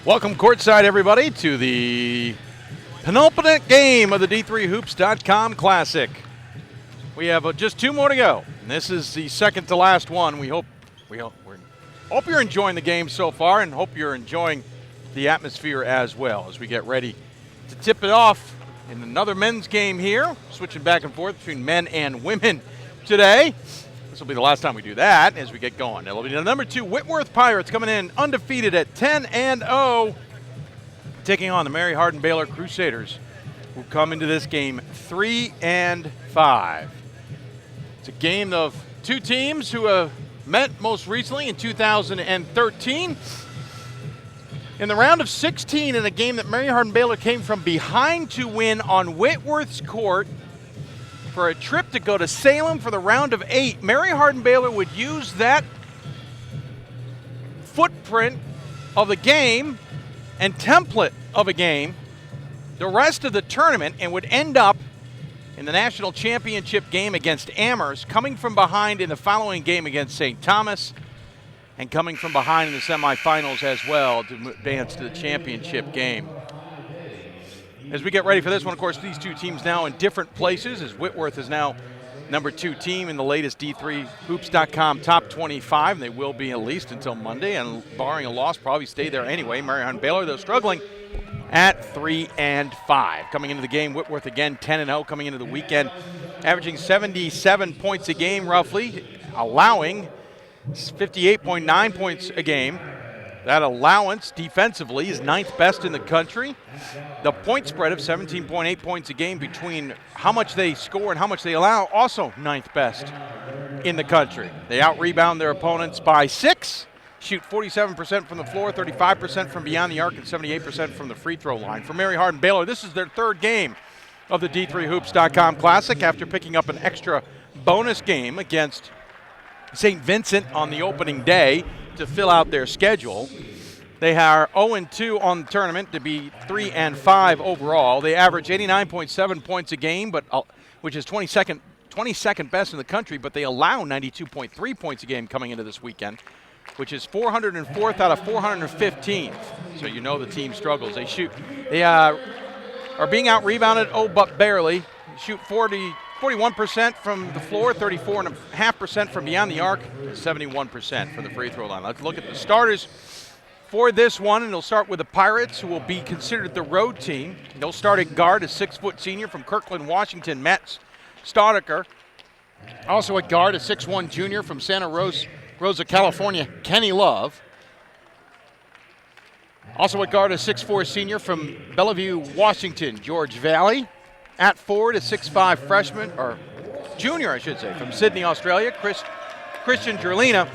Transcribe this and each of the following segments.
Welcome courtside, everybody, to the penultimate game of the D3Hoops.com Classic. We have just two more to go. And this is the second to last one. We hope you're enjoying the game so far, and hope you're enjoying the atmosphere as well as we get ready to tip it off in another men's game here, switching back and forth between men and women today. This will be the last time we do that as we get going. It'll be the number 2 Whitworth Pirates coming in undefeated at 10-0, taking on the Mary Hardin-Baylor Crusaders, who come into this game 3-5. It's a game of two teams who have met most recently in 2013. In the round of 16, in a game that Mary Hardin-Baylor came from behind to win on Whitworth's court, for a trip to go to Salem for the round of 8. Mary Hardin-Baylor would use that footprint of the game and template of a game the rest of the tournament and would end up in the national championship game against Amherst, coming from behind in the following game against St. Thomas, and coming from behind in the semifinals as well to advance to the championship game. As we get ready for this one, of course, these two teams now in different places, as Whitworth is now number 2 team in the latest D3Hoops.com top 25, and they will be at least until Monday, and barring a loss, probably stay there anyway. Mary Hardin-Baylor, though, struggling at 3-5. Coming into the game, Whitworth again 10-0, coming into the weekend, averaging 77 points a game roughly, allowing 58.9 points a game. That allowance defensively is 9th best in the country. The point spread of 17.8 points a game between how much they score and how much they allow, also 9th best in the country. They out-rebound their opponents by 6, shoot 47% from the floor, 35% from beyond the arc, and 78% from the free throw line. For Mary Hardin-Baylor, this is their third game of the D3Hoops.com Classic after picking up an extra bonus game against St. Vincent on the opening day to fill out their schedule. They are 0-2 on the tournament to be 3-5 overall. They average 89.7 points a game, which is 22nd best in the country, but they allow 92.3 points a game coming into this weekend, which is 404th out of 415th. So you know the team struggles. They are being out-rebounded, but barely. Shoot 41% from the floor, 34.5% from beyond the arc, 71% from the free throw line. Let's look at the starters for this one, and they'll start with the Pirates, who will be considered the road team. They'll start at guard, a 6-foot senior from Kirkland, Washington, Matt Staudiker. Also at guard, a 6'1 junior from Santa Rosa, California, Kenny Love. Also at guard, a 6'4 senior from Bellevue, Washington, George Valley. At forward, a 6'5 freshman, or junior, I should say, from Sydney, Australia, Christian Gerlina,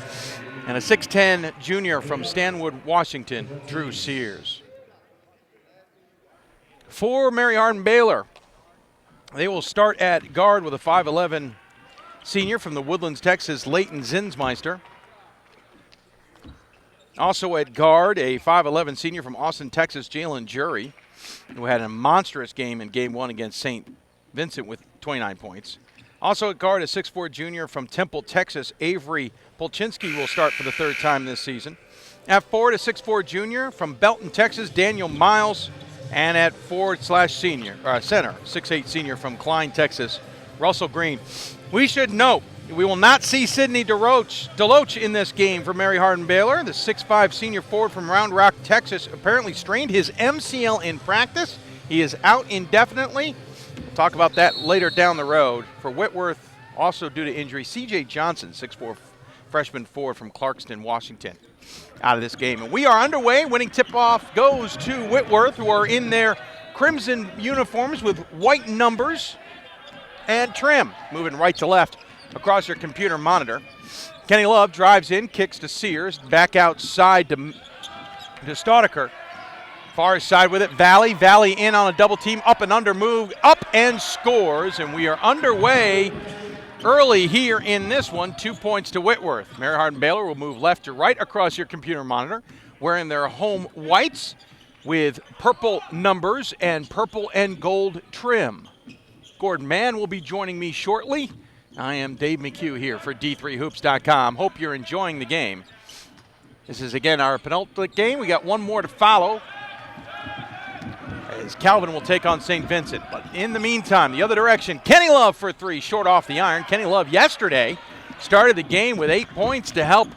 and a 6'10 junior from Stanwood, Washington, Drew Sears. For Mary Hardin-Baylor, they will start at guard with a 5'11 senior from the Woodlands, Texas, Leighton Zinsmeister. Also at guard, a 5'11 senior from Austin, Texas, Jalen Jury, who had a monstrous game in Game 1 against St. Vincent with 29 points. Also at guard, a 6'4 junior from Temple, Texas, Avery Polchinski will start for the third time this season. At forward, a 6'4 junior from Belton, Texas, Daniel Miles. And at forward/center, 6'8 senior from Klein, Texas, Russell Green. We should note, we will not see Sidney Deloach in this game for Mary Hardin-Baylor. The 6'5 senior forward from Round Rock, Texas, apparently strained his MCL in practice. He is out indefinitely. We'll talk about that later down the road. For Whitworth, also due to injury, C.J. Johnson, 6'4 freshman forward from Clarkston, Washington, out of this game. And we are underway. Winning tip-off goes to Whitworth, who are in their crimson uniforms with white numbers and trim. Moving right to left across your computer monitor. Kenny Love drives in, kicks to Sears, back outside to Staudiker. Far side with it, Valley in on a double team, up and under move, up and scores, and we are underway early here in this one. 2 points to Whitworth. Mary Hardin-Baylor will move left to right across your computer monitor, wearing their home whites with purple numbers and purple and gold trim. Gordon Mann will be joining me shortly. I am Dave McHugh here for D3Hoops.com. Hope you're enjoying the game. This is, again, our penultimate game. We got one more to follow, as Calvin will take on St. Vincent. But in the meantime, the other direction, Kenny Love for 3, short off the iron. Kenny Love yesterday started the game with 8 points to help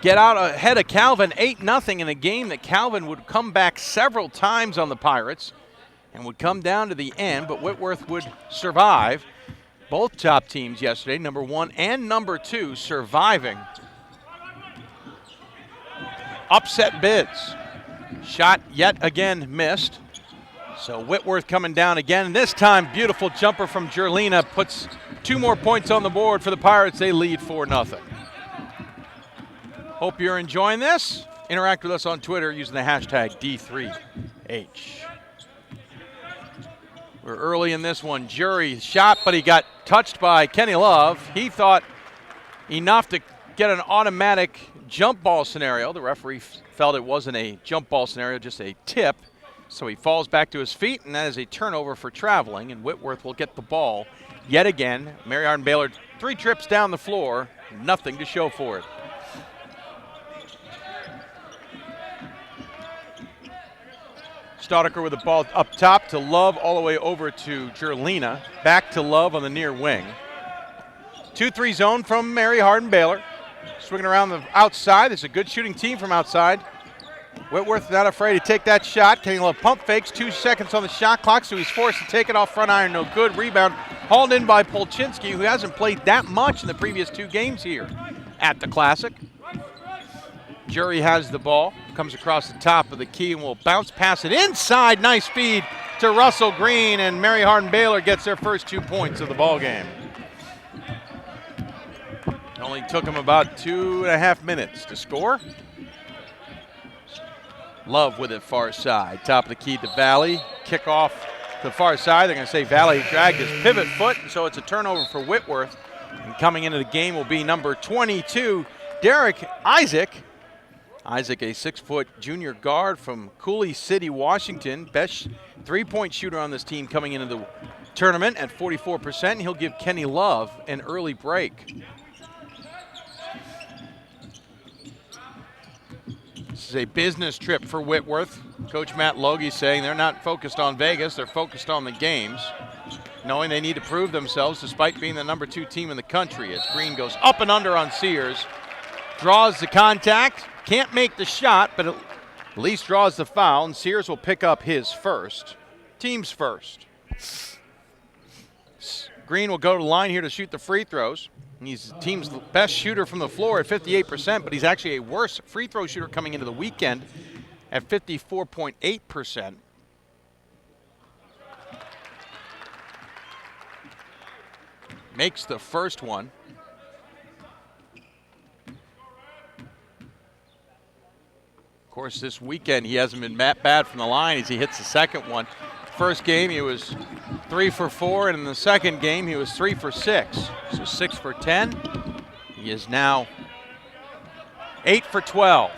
get out ahead of Calvin, 8-0 in a game that Calvin would come back several times on the Pirates and would come down to the end, but Whitworth would survive. Both top teams yesterday, number 1 and number 2, surviving. Upset bids. Shot yet again missed. So Whitworth coming down again. And this time, beautiful jumper from Jerlina puts 2 more points on the board for the Pirates. They lead 4-0. Hope you're enjoying this. Interact with us on Twitter using the hashtag D3H. We're early in this one. Jury shot, but he got touched by Kenny Love. He thought enough to get an automatic jump ball scenario. The referee felt it wasn't a jump ball scenario, just a tip. So he falls back to his feet, and that is a turnover for traveling, and Whitworth will get the ball yet again. Mary Hardin-Baylor 3 trips down the floor, nothing to show for it. Staudiker with the ball up top to Love, all the way over to Jerlina. Back to Love on the near wing. 2-3 zone from Mary Hardin-Baylor. Swinging around the outside. This is a good shooting team from outside. Whitworth not afraid to take that shot. Kenny Love pump fakes, 2 seconds on the shot clock, so he's forced to take it off front iron. No good. Rebound hauled in by Polchinski, who hasn't played that much in the previous 2 games here at the Classic. Jury has the ball, comes across the top of the key and will bounce pass it inside. Nice feed to Russell Green, and Mary Hardin-Baylor gets their first 2 points of the ball game. Only took him about 2.5 minutes to score. Love with it far side. Top of the key to Valley. Kick off to the far side. They're going to say Valley dragged his pivot foot, so it's a turnover for Whitworth. And coming into the game will be number 22, Derek Isaac. Isaac, a 6-foot junior guard from Cooley City, Washington. Best 3-point shooter on this team coming into the tournament at 44%. He'll give Kenny Love an early break. This is a business trip for Whitworth. Coach Matt Logie saying they're not focused on Vegas, they're focused on the games, knowing they need to prove themselves despite being the number 2 team in the country. As Green goes up and under on Sears, draws the contact, can't make the shot, but at least draws the foul, and Sears will pick up his first, team's first. Green will go to the line here to shoot the free throws. He's the team's best shooter from the floor at 58%, but he's actually a worse free throw shooter coming into the weekend at 54.8%. Makes the first one. Of course, this weekend he hasn't been that bad from the line as he hits the second one. First game he was 3 for 4, and in the second game he was 3 for 6. So 6 for 10. He is now 8 for 12.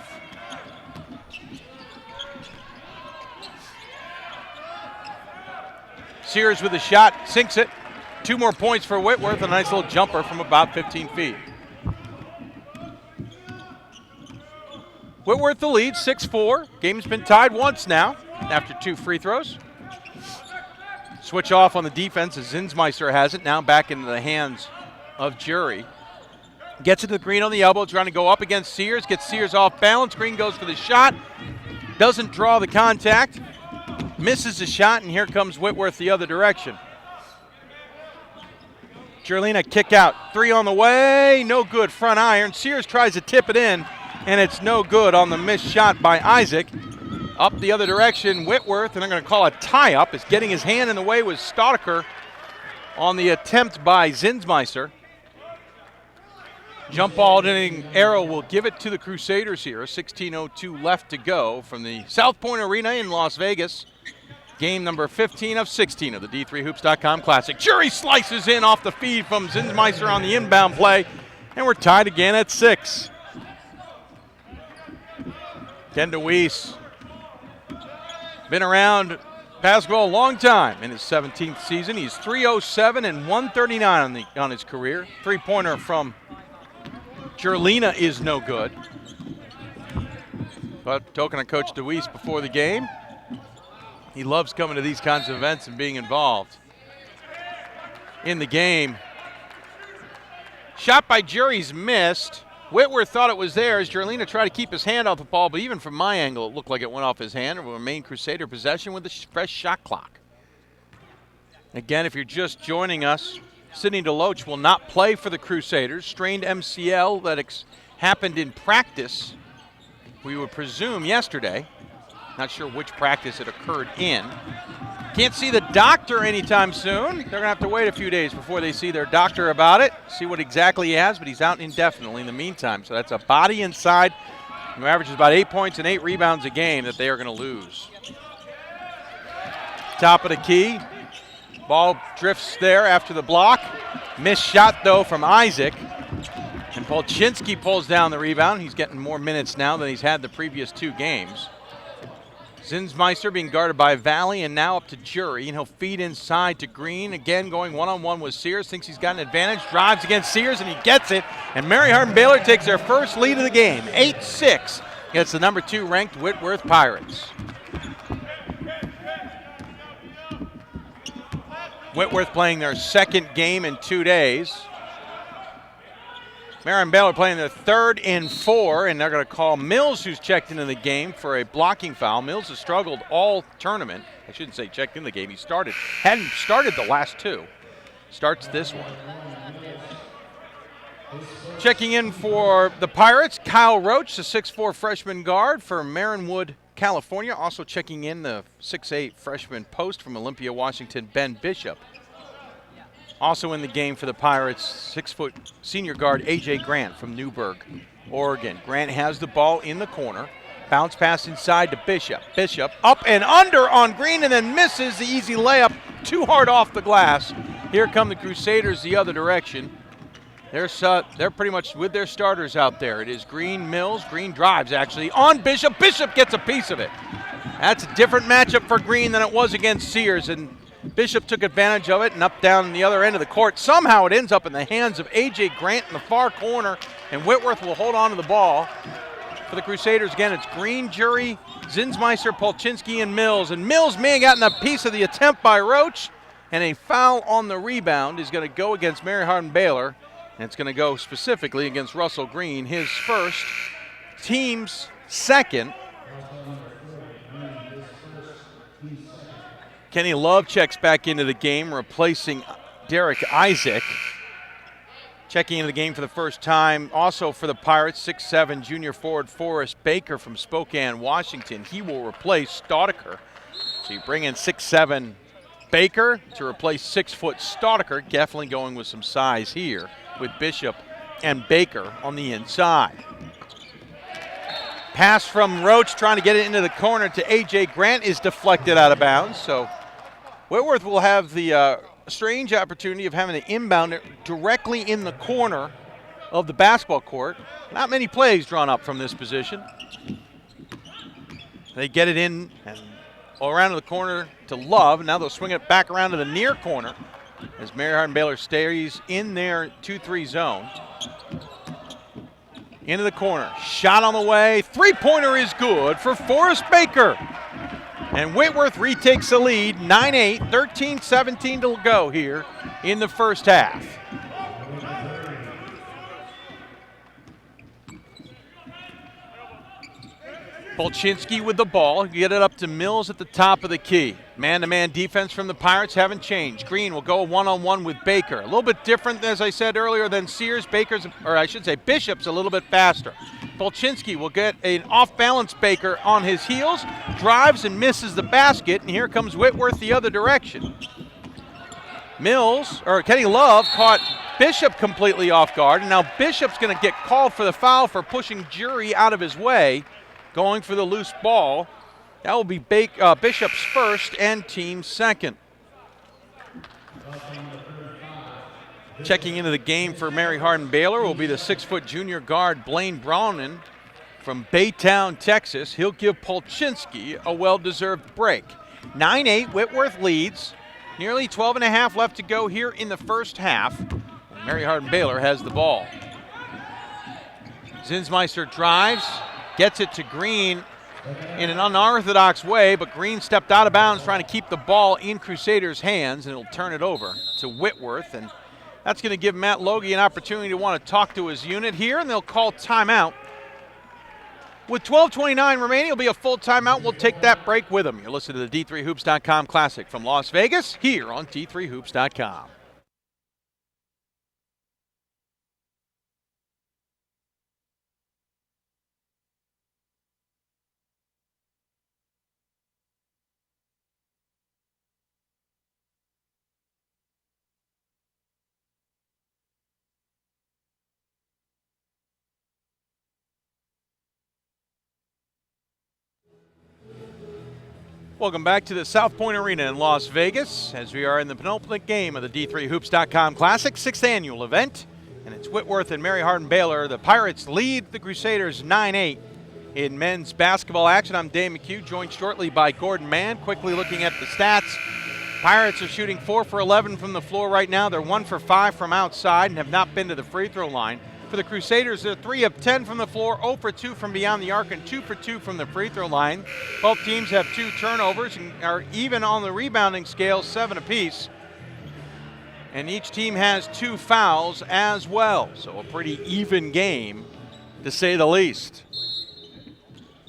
Sears with a shot, sinks it. 2 more points for Whitworth, a nice little jumper from about 15 feet. Whitworth the lead, 6-4. Game's been tied once now after 2 free throws. Switch off on the defense as Zinsmeister has it, now back into the hands of Jury. Gets it to Green on the elbow, trying to go up against Sears, gets Sears off balance. Green goes for the shot, doesn't draw the contact, misses the shot, and here comes Whitworth the other direction. Jerlina kick out, 3 on the way, no good, front iron. Sears tries to tip it in, and it's no good on the missed shot by Isaac. Up the other direction, Whitworth, and they're going to call a tie-up. Is getting his hand in the way with Staudiker on the attempt by Zinsmeister. Jump ball hitting arrow will give it to the Crusaders here. 16:02 left to go from the South Point Arena in Las Vegas. Game number 15 of 16 of the D3Hoops.com Classic. Jury slices in off the feed from Zinsmeister on the inbound play, and we're tied again at 6. Ken DeWeese, been around basketball a long time. In his 17th season, he's 307 and 139 on his career. 3-pointer from Jerlina is no good. But talking to Coach DeWeese before the game, he loves coming to these kinds of events and being involved in the game. Shot by Jury's missed. Whitworth thought it was there as Jerlina tried to keep his hand off the ball, but even from my angle, it looked like it went off his hand and will remain Crusader possession with a fresh shot clock. Again, if you're just joining us, Sidney DeLoach will not play for the Crusaders. Strained MCL that happened in practice, we would presume yesterday. Not sure which practice it occurred in. Can't see the doctor anytime soon. They're going to have to wait a few days before they see their doctor about it, see what exactly he has, but he's out indefinitely in the meantime. So that's a body inside who averages about 8 points and 8 rebounds a game that they are going to lose. Top of the key. Ball drifts there after the block. Missed shot, though, from Isaac. And Polchinski pulls down the rebound. He's getting more minutes now than he's had the previous 2 games. Zinsmeister being guarded by Valley and now up to Jury, and he'll feed inside to Green. Again, going one-on-one with Sears. Thinks he's got an advantage. Drives against Sears, and he gets it. And Mary Hardin-Baylor takes their first lead of the game, 8-6, against the number 2 ranked Whitworth Pirates. Whitworth playing their second game in 2 days. Mary Hardin-Baylor playing their third in 4, and they're going to call Mills, who's checked into the game, for a blocking foul. Mills has struggled all tournament. I shouldn't say checked in the game. He hadn't started the last 2. Starts this one. Checking in for the Pirates, Kyle Roach, the 6'4 freshman guard for Marinwood, California. Also checking in the 6'8 freshman post from Olympia, Washington, Ben Bishop. Also in the game for the Pirates, 6' senior guard A.J. Grant from Newburgh, Oregon. Grant has the ball in the corner. Bounce pass inside to Bishop. Bishop up and under on Green and then misses the easy layup. Too hard off the glass. Here come the Crusaders the other direction. They're pretty much with their starters out there. It is Green, Mills. Green drives actually on Bishop. Bishop gets a piece of it. That's a different matchup for Green than it was against Sears, and Bishop took advantage of it and up down the other end of the court. Somehow it ends up in the hands of A.J. Grant in the far corner, and Whitworth will hold on to the ball. For the Crusaders, again, it's Green, Jury, Zinsmeister, Polchinski, and Mills. And Mills may have gotten a piece of the attempt by Roach, and a foul on the rebound is going to go against Mary Hardin-Baylor, and it's going to go specifically against Russell Green, his first, team's second. Kenny Love checks back into the game, replacing Derek Isaac. Checking into the game for the first time, also for the Pirates, 6'7 junior forward Forrest Baker from Spokane, Washington. He will replace Staudiker. So you bring in 6'7 Baker to replace 6' Staudiker. Definitely going with some size here with Bishop and Baker on the inside. Pass from Roach trying to get it into the corner to A.J. Grant is deflected out of bounds. So Whitworth will have the strange opportunity of having to inbound it directly in the corner of the basketball court. Not many plays drawn up from this position. They get it in and all around to the corner to Love. Now they'll swing it back around to the near corner as Mary Hardin-Baylor stays in their 2-3 zone. Into the corner, shot on the way, 3-pointer is good for Forrest Baker. And Whitworth retakes the lead, 9-8, 13-17 to go here in the first half. Polchinski with the ball, get it up to Mills at the top of the key. Man-to-man defense from the Pirates haven't changed. Green will go one-on-one with Baker. A little bit different, as I said earlier, than Sears. Bishop's a little bit faster. Polchinski will get an off-balance Baker on his heels, drives and misses the basket, and here comes Whitworth the other direction. Kenny Love caught Bishop completely off guard, and now Bishop's going to get called for the foul for pushing Jury out of his way, going for the loose ball. That will be Bishop's first and team's second. Checking into the game for Mary Hardin-Baylor will be the 6' junior guard Blaine Brownin from Baytown, Texas. He'll give Polchinski a well-deserved break. 9-8, Whitworth leads. Nearly 12 and a half left to go here in the first half. Mary Hardin-Baylor has the ball. Zinsmeister drives, gets it to Green, in an unorthodox way, but Green stepped out of bounds trying to keep the ball in Crusaders' hands, and it'll turn it over to Whitworth. And that's going to give Matt Logie an opportunity to want to talk to his unit here, and they'll call timeout. With 12:29 remaining, it'll be a full timeout. We'll take that break with him. You're listening to the D3Hoops.com Classic from Las Vegas here on D3Hoops.com. Welcome back to the South Point Arena in Las Vegas as we are in the penultimate game of the D3Hoops.com Classic, 6th annual event. And it's Whitworth and Mary Hardin-Baylor. The Pirates lead the Crusaders 9-8 in men's basketball action. I'm Dave McHugh, joined shortly by Gordon Mann. Quickly looking at the stats, Pirates are shooting 4 for 11 from the floor right now. They're 1 for 5 from outside and have not been to the free throw line. For the Crusaders, they're 3 of 10 from the floor, 0 for 2 from beyond the arc, and 2 for 2 from the free throw line. Both teams have 2 turnovers and are even on the rebounding scale, 7 apiece. And each team has 2 fouls as well, so a pretty even game, to say the least.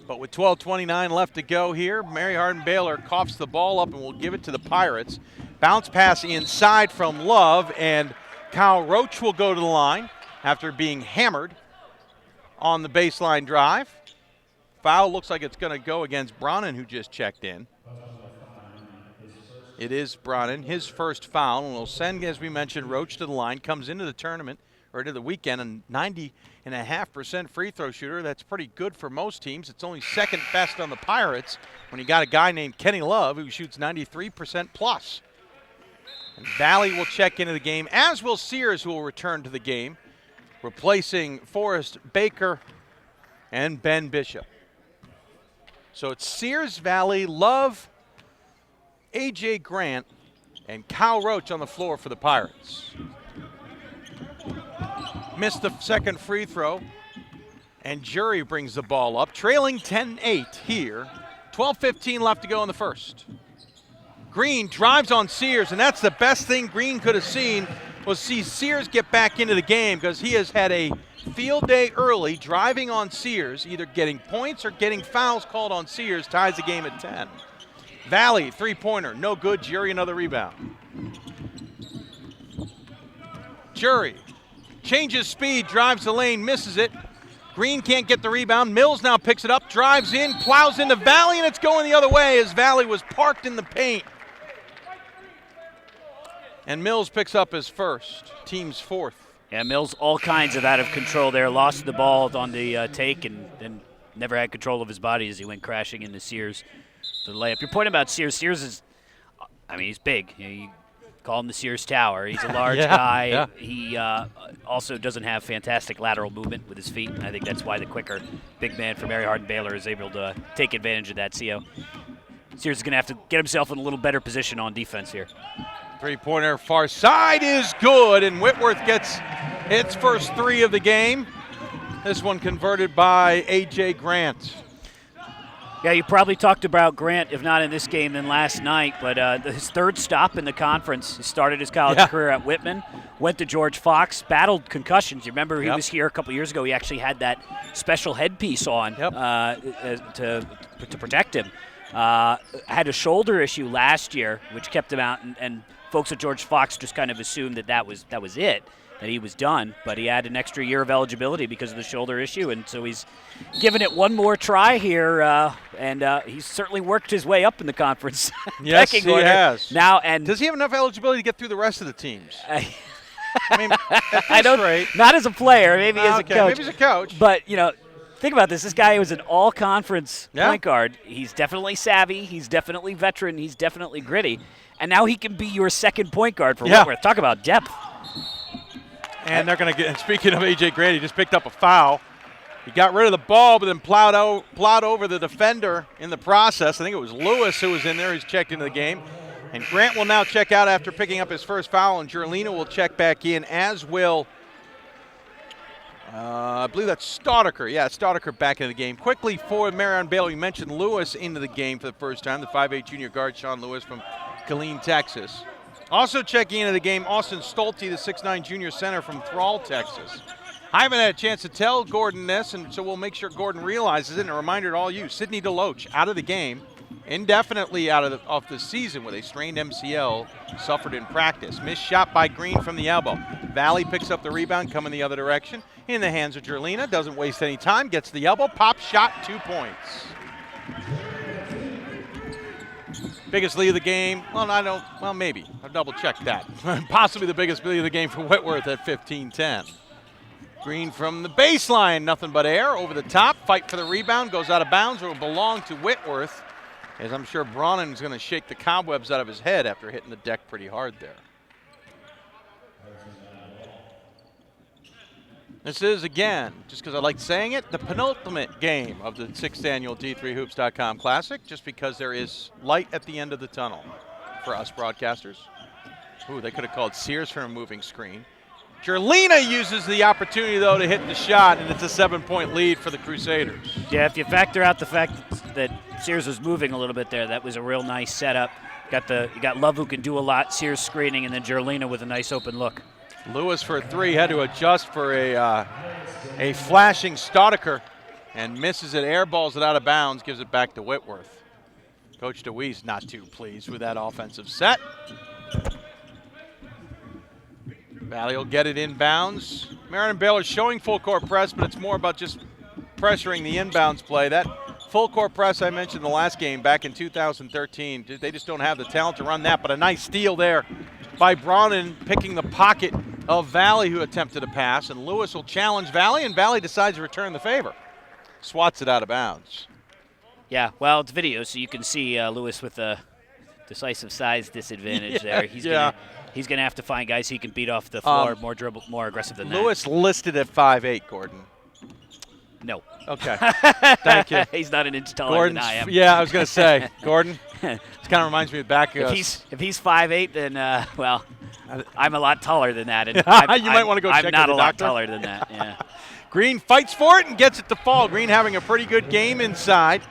But with 12:29 left to go here, Mary Hardin-Baylor coughs the ball up and will give it to the Pirates. Bounce pass inside from Love, and Kyle Roach will go to the line after being hammered on the baseline drive. Foul looks like it's going to go against Brannan, who just checked in. It is Brannan, his first foul, and will send, as we mentioned, Roach to the line. Comes into the tournament, or to the weekend, a 90.5% free throw shooter. That's pretty good for most teams. It's only second best on the Pirates when you got a guy named Kenny Love who shoots 93% plus. And Valley will check into the game, as will Sears, who will return to the game, replacing Forrest Baker and Ben Bishop. So it's Sears, Valley, Love, A.J. Grant, and Kyle Roach on the floor for the Pirates. Missed the second free throw, and Jury brings the ball up, trailing 10-8 here. 12:15 left to go in the first. Green drives on Sears, and that's the best thing Green could have seen, was see Sears get back into the game, because he has had a field day early driving on Sears, either getting points or getting fouls called on Sears, ties the game at 10. Valley, three-pointer, no good. Jury, another rebound. Jury changes speed, drives the lane, misses it. Green can't get the rebound. Mills now picks it up, drives in, plows into Valley, and it's going the other way as Valley was parked in the paint. And Mills picks up his first, team's fourth. Yeah, Mills all kinds of out of control there. Lost the ball on the take and never had control of his body as he went crashing into Sears for the layup. Your point about Sears, Sears is, I mean, he's big. You call him the Sears Tower. He's a large guy. Yeah. He also doesn't have fantastic lateral movement with his feet. And I think that's why the quicker big man for Mary Hardin-Baylor is able to take advantage of that. CO. Sears is going to have to get himself in a little better position on defense here. Three-pointer far side is good, and Whitworth gets its first 3 of the game. This one converted by A.J. Grant. Yeah, you probably talked about Grant, if not in this game, then last night. But his third stop in the conference. He started his college career at Whitman, went to George Fox, battled concussions. You remember he was here a couple years ago. He actually had that special headpiece on to protect him. Had a shoulder issue last year, which kept him out, and folks at George Fox just kind of assumed that was it, that he was done. But he had an extra year of eligibility because of the shoulder issue, and so he's given it one more try here, and he's certainly worked his way up in the conference. Yes, he has. Now, and does he have enough eligibility to get through the rest of the teams? I mean, I don't. Rate, not as a player, maybe as a coach. Maybe as a coach. But think about this. This guy was an all-conference point guard. He's definitely savvy. He's definitely veteran. He's definitely gritty. And now he can be your second point guard for Whitworth. Talk about depth. And they're going to get – and speaking of A.J. Grant, he just picked up a foul. He got rid of the ball, but then plowed over the defender in the process. I think it was Lewis who was in there. He's checked into the game. And Grant will now check out after picking up his first foul, and Gerlina will check back in, as will I believe that's Staudacher. Yeah, Staudacher back in the game. Quickly for Mary Hardin-Baylor, we mentioned Lewis into the game for the first time, the 5'8 junior guard, Sean Lewis from Killeen, Texas. Also checking into the game, Austin Stolte, the 6'9 junior center from Thrall, Texas. I haven't had a chance to tell Gordon this, and so we'll make sure Gordon realizes it. And a reminder to all you, Sidney DeLoach out of the game, indefinitely out of the season with a strained MCL suffered in practice. Missed shot by Green from the elbow. Valley picks up the rebound, coming the other direction. In the hands of Jerlina, doesn't waste any time, gets the elbow, pop shot, 2 points. Biggest lead of the game, well, maybe. I'll double check that. Possibly the biggest lead of the game for Whitworth at 15-10. Green from the baseline, nothing but air, over the top, fight for the rebound, goes out of bounds, or will belong to Whitworth, as I'm sure Bronnin's going to shake the cobwebs out of his head after hitting the deck pretty hard there. This is, again, just because I like saying it, the penultimate game of the 6th annual D3Hoops.com Classic, just because there is light at the end of the tunnel for us broadcasters. Ooh, they could have called Sears for a moving screen. Jerlina uses the opportunity, though, to hit the shot, and it's a 7-point lead for the Crusaders. Yeah, if you factor out the fact that Sears was moving a little bit there, that was a real nice setup. You got Love, who can do a lot, Sears screening, and then Jerlina with a nice open look. Lewis for a 3, had to adjust for a flashing Staudacher, and misses it, airballs it out of bounds, gives it back to Whitworth. Coach DeWeese not too pleased with that offensive set. Valley will get it inbounds. Mary Hardin-Baylor showing full court press, but it's more about just pressuring the inbounds play. That full court press I mentioned in the last game back in 2013, they just don't have the talent to run that, but a nice steal there by Bronnin, picking the pocket of Valley, who attempted a pass, and Lewis will challenge Valley, and Valley decides to return the favor. Swats it out of bounds. Yeah, well, it's video, so you can see Lewis with a decisive size disadvantage there. He's gonna have to find guys he can beat off the floor, more aggressive than Lewis listed at 5'8", Gordon. No. Okay. Thank you. He's not an inch taller than I am. Yeah, I was going to say, Gordon, it kind of reminds me of back. If he's 5'8", then, well, I'm a lot taller than that. And you might want to go check with the doctor. I'm not a lot taller than that, yeah. Green fights for it and gets it to fall. Green having a pretty good game inside.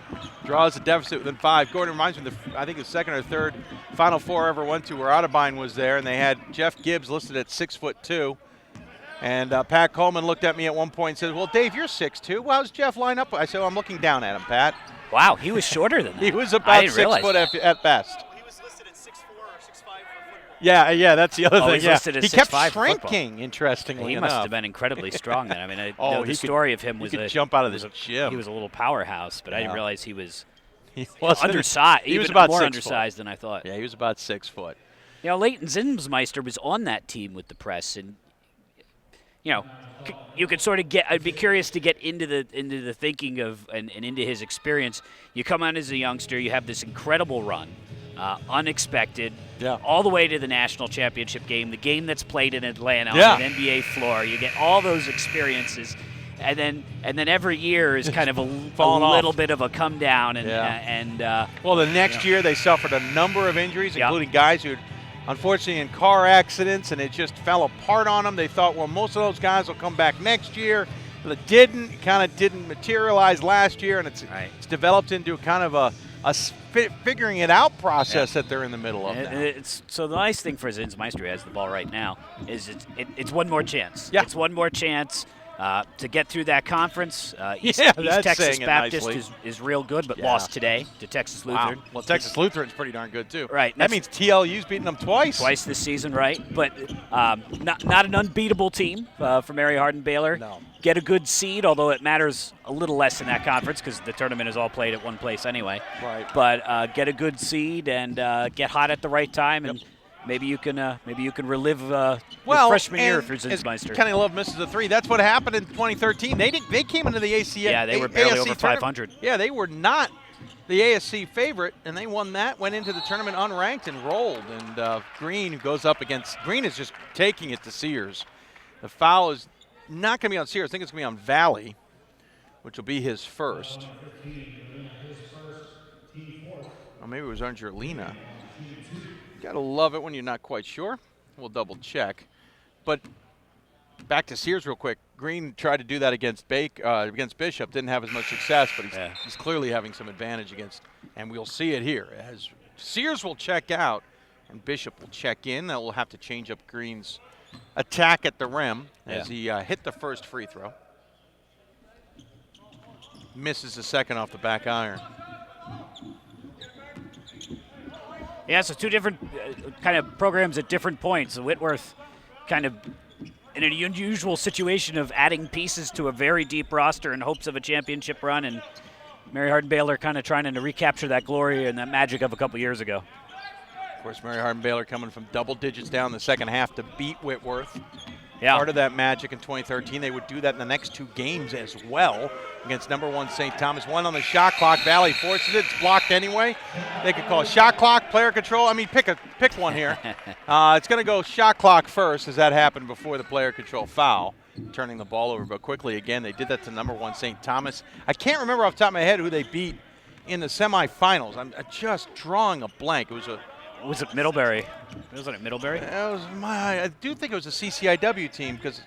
Draws a deficit within 5. Gordon reminds me of I think the second or third Final Four I ever went to where Otterbein was there, and they had Jeff Gibbs listed at 6'2". And Pat Coleman looked at me at one point and said, well, Dave, you're 6'2". Well, how's Jeff line up? I said, well, I'm looking down at him, Pat. Wow, he was shorter than that. He was about 6 foot at best. He was listed at 6'4" or 6'5" for football. Yeah, that's the other thing. He's listed at he kept 6'5" shrinking, interestingly He enough. must have been incredibly strong then. I mean, the he story of him was he could jump out of the gym. He was a little powerhouse, but I didn't realize he was wasn't undersized. He was even about more 6 undersized foot. than I thought. Yeah, he was about 6 foot. You know, Leighton Zinsmeister was on that team with the press, and you could sort of get. I'd be curious to get into the thinking of and into his experience. You come on as a youngster, you have this incredible run, unexpected, all the way to the national championship game, the game that's played in Atlanta on an NBA floor. You get all those experiences. And then every year is kind of a little bit of a come down, well, the next year they suffered a number of injuries, including guys who, unfortunately, in car accidents, and it just fell apart on them. They thought, well, most of those guys will come back next year. But it didn't. It kind of didn't materialize last year, and it's developed into kind of a figuring it out process that they're in the middle of now. So the nice thing for Zinsmeister, who has the ball right now, is it's one more chance. Yeah. It's one more chance. To get through that conference, East that's Texas saying Baptist is real good, but lost today to Texas Lutheran. Well, Texas Lutheran's pretty darn good, too. Right. That means TLU's beaten them twice. Twice this season, right? But not an unbeatable team for Mary Hardin-Baylor. No. Get a good seed, although it matters a little less in that conference because the tournament is all played at one place anyway. Right. But get a good seed and get hot at the right time and. Maybe you can relive your freshman year for Zinsmeister. Kenny Love misses a 3. That's what happened in 2013. They came into the ASC. Yeah, they were barely over 500. Yeah, they were not the ASC favorite, and they won that. Went into the tournament unranked and rolled. And Green, who goes up against Green, is just taking it to Sears. The foul is not going to be on Sears. I think it's going to be on Valley, which will be his first. Or maybe it was on Jerlina. Gotta love it when you're not quite sure. We'll double check. But back to Sears real quick. Green tried to do that against Bishop, didn't have as much success, but he's clearly having some advantage against, and we'll see it here as Sears will check out and Bishop will check in. That will have to change up Green's attack at the rim as he hit the first free throw. Misses the second off the back iron. Yeah, so two different kind of programs at different points. Whitworth kind of in an unusual situation of adding pieces to a very deep roster in hopes of a championship run, and Mary Hardin-Baylor kind of trying to recapture that glory and that magic of a couple years ago. Of course, Mary Hardin-Baylor coming from double digits down in the second half to beat Whitworth. Yeah. Part of that magic in 2013. They would do that in the next two games as well against number 1 St. Thomas. One on the shot clock. Valley forces it. It's blocked anyway. They could call it shot clock, player control. I mean, pick one here. It's going to go shot clock first, as that happened before the player control foul, turning the ball over. But quickly, again, they did that to number 1 St. Thomas. I can't remember off the top of my head who they beat in the semifinals. I'm just drawing a blank. Was it Middlebury? Wasn't it Middlebury? I do think it was a CCIW team because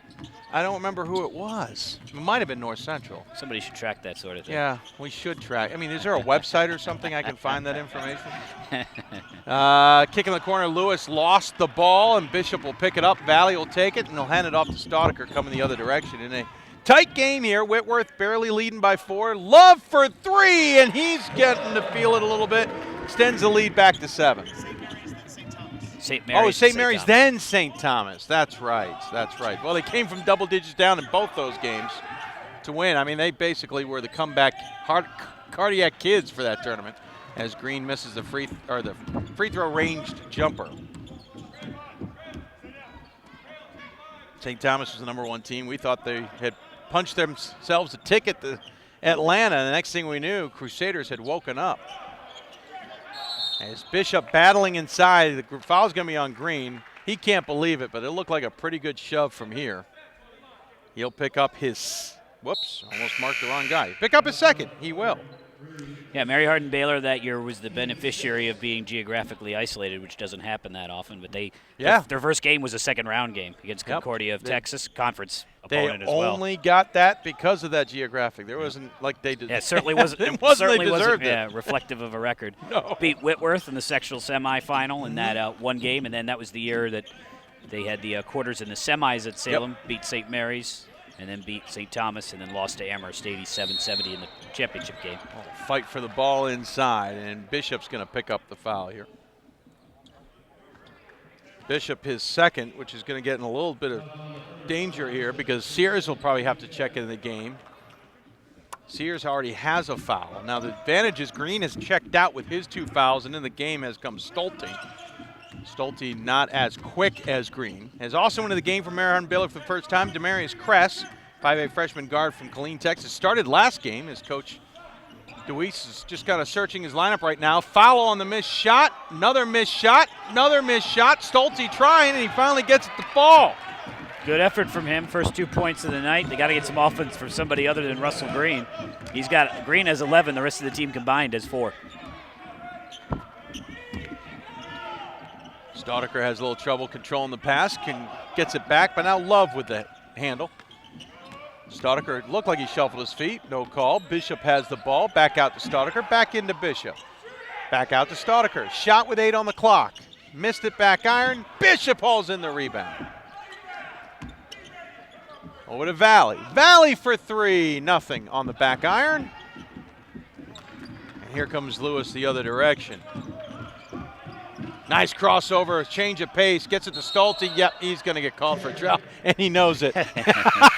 I don't remember who it was. It might have been North Central. Somebody should track that sort of thing. Yeah, we should track. I mean, is there a website or something I can find that information? Kick in the corner, Lewis lost the ball, and Bishop will pick it up. Valley will take it, and he'll hand it off to Staudiker coming the other direction. In a tight game here, Whitworth barely leading by 4. Love for 3, and he's getting to feel it a little bit. Extends the lead back to 7. St. Mary's. St. Mary's, then St. Thomas. That's right. Well, they came from double digits down in both those games to win. I mean, they basically were the comeback cardiac kids for that tournament as Green misses the free throw ranged jumper. St. Thomas was the number 1 team. We thought they had punched themselves a ticket to Atlanta. And the next thing we knew, Crusaders had woken up. As Bishop battling inside, the foul's going to be on Green. He can't believe it, but it looked like a pretty good shove from here. He'll pick up his, whoops, almost marked the wrong guy. Pick up his second, he will. Yeah, Mary Hardin-Baylor that year was the beneficiary of being geographically isolated, which doesn't happen that often. But their first game was a second-round game against Concordia of Texas, conference opponent as well. They only got that because of that geographic. There wasn't like they did. Yeah, it certainly wasn't. Reflective of a record. No. Beat Whitworth in the sectional semifinal in that one game, and then that was the year that they had the quarters in the semis at Salem. Beat St. Mary's. And then beat St. Thomas, and then lost to Amherst 87-70 in the championship game. Fight for the ball inside, and Bishop's going to pick up the foul here. Bishop his second, which is going to get in a little bit of danger here because Sears will probably have to check into the game. Sears already has a foul. Now the advantage is Green has checked out with his 2 fouls, and in the game has come Stolte. Stolte not as quick as Green. Has also into the game for Mary Hardin-Baylor for the first time, Demarius Kress, 5'8" freshman guard from Killeen, Texas. Started last game as Coach DeWeese is just kind of searching his lineup right now. Foul on the missed shot, another missed shot. Stolte trying, and he finally gets it to fall. Good effort from him, first 2 points of the night. They got to get some offense from somebody other than Russell Green. Green has 11, the rest of the team combined has 4. Staudiker has a little trouble controlling the pass, gets it back, but now Love with the handle. Staudiker looked like he shuffled his feet, no call. Bishop has the ball, back out to Staudiker, back into Bishop. Back out to Staudiker, shot with 8 on the clock. Missed it back iron, Bishop hauls in the rebound. Over to Valley. Valley for 3, nothing on the back iron. And here comes Lewis the other direction. Nice crossover, change of pace, gets it to Stolte. Yep, he's going to get called for a foul, and he knows it.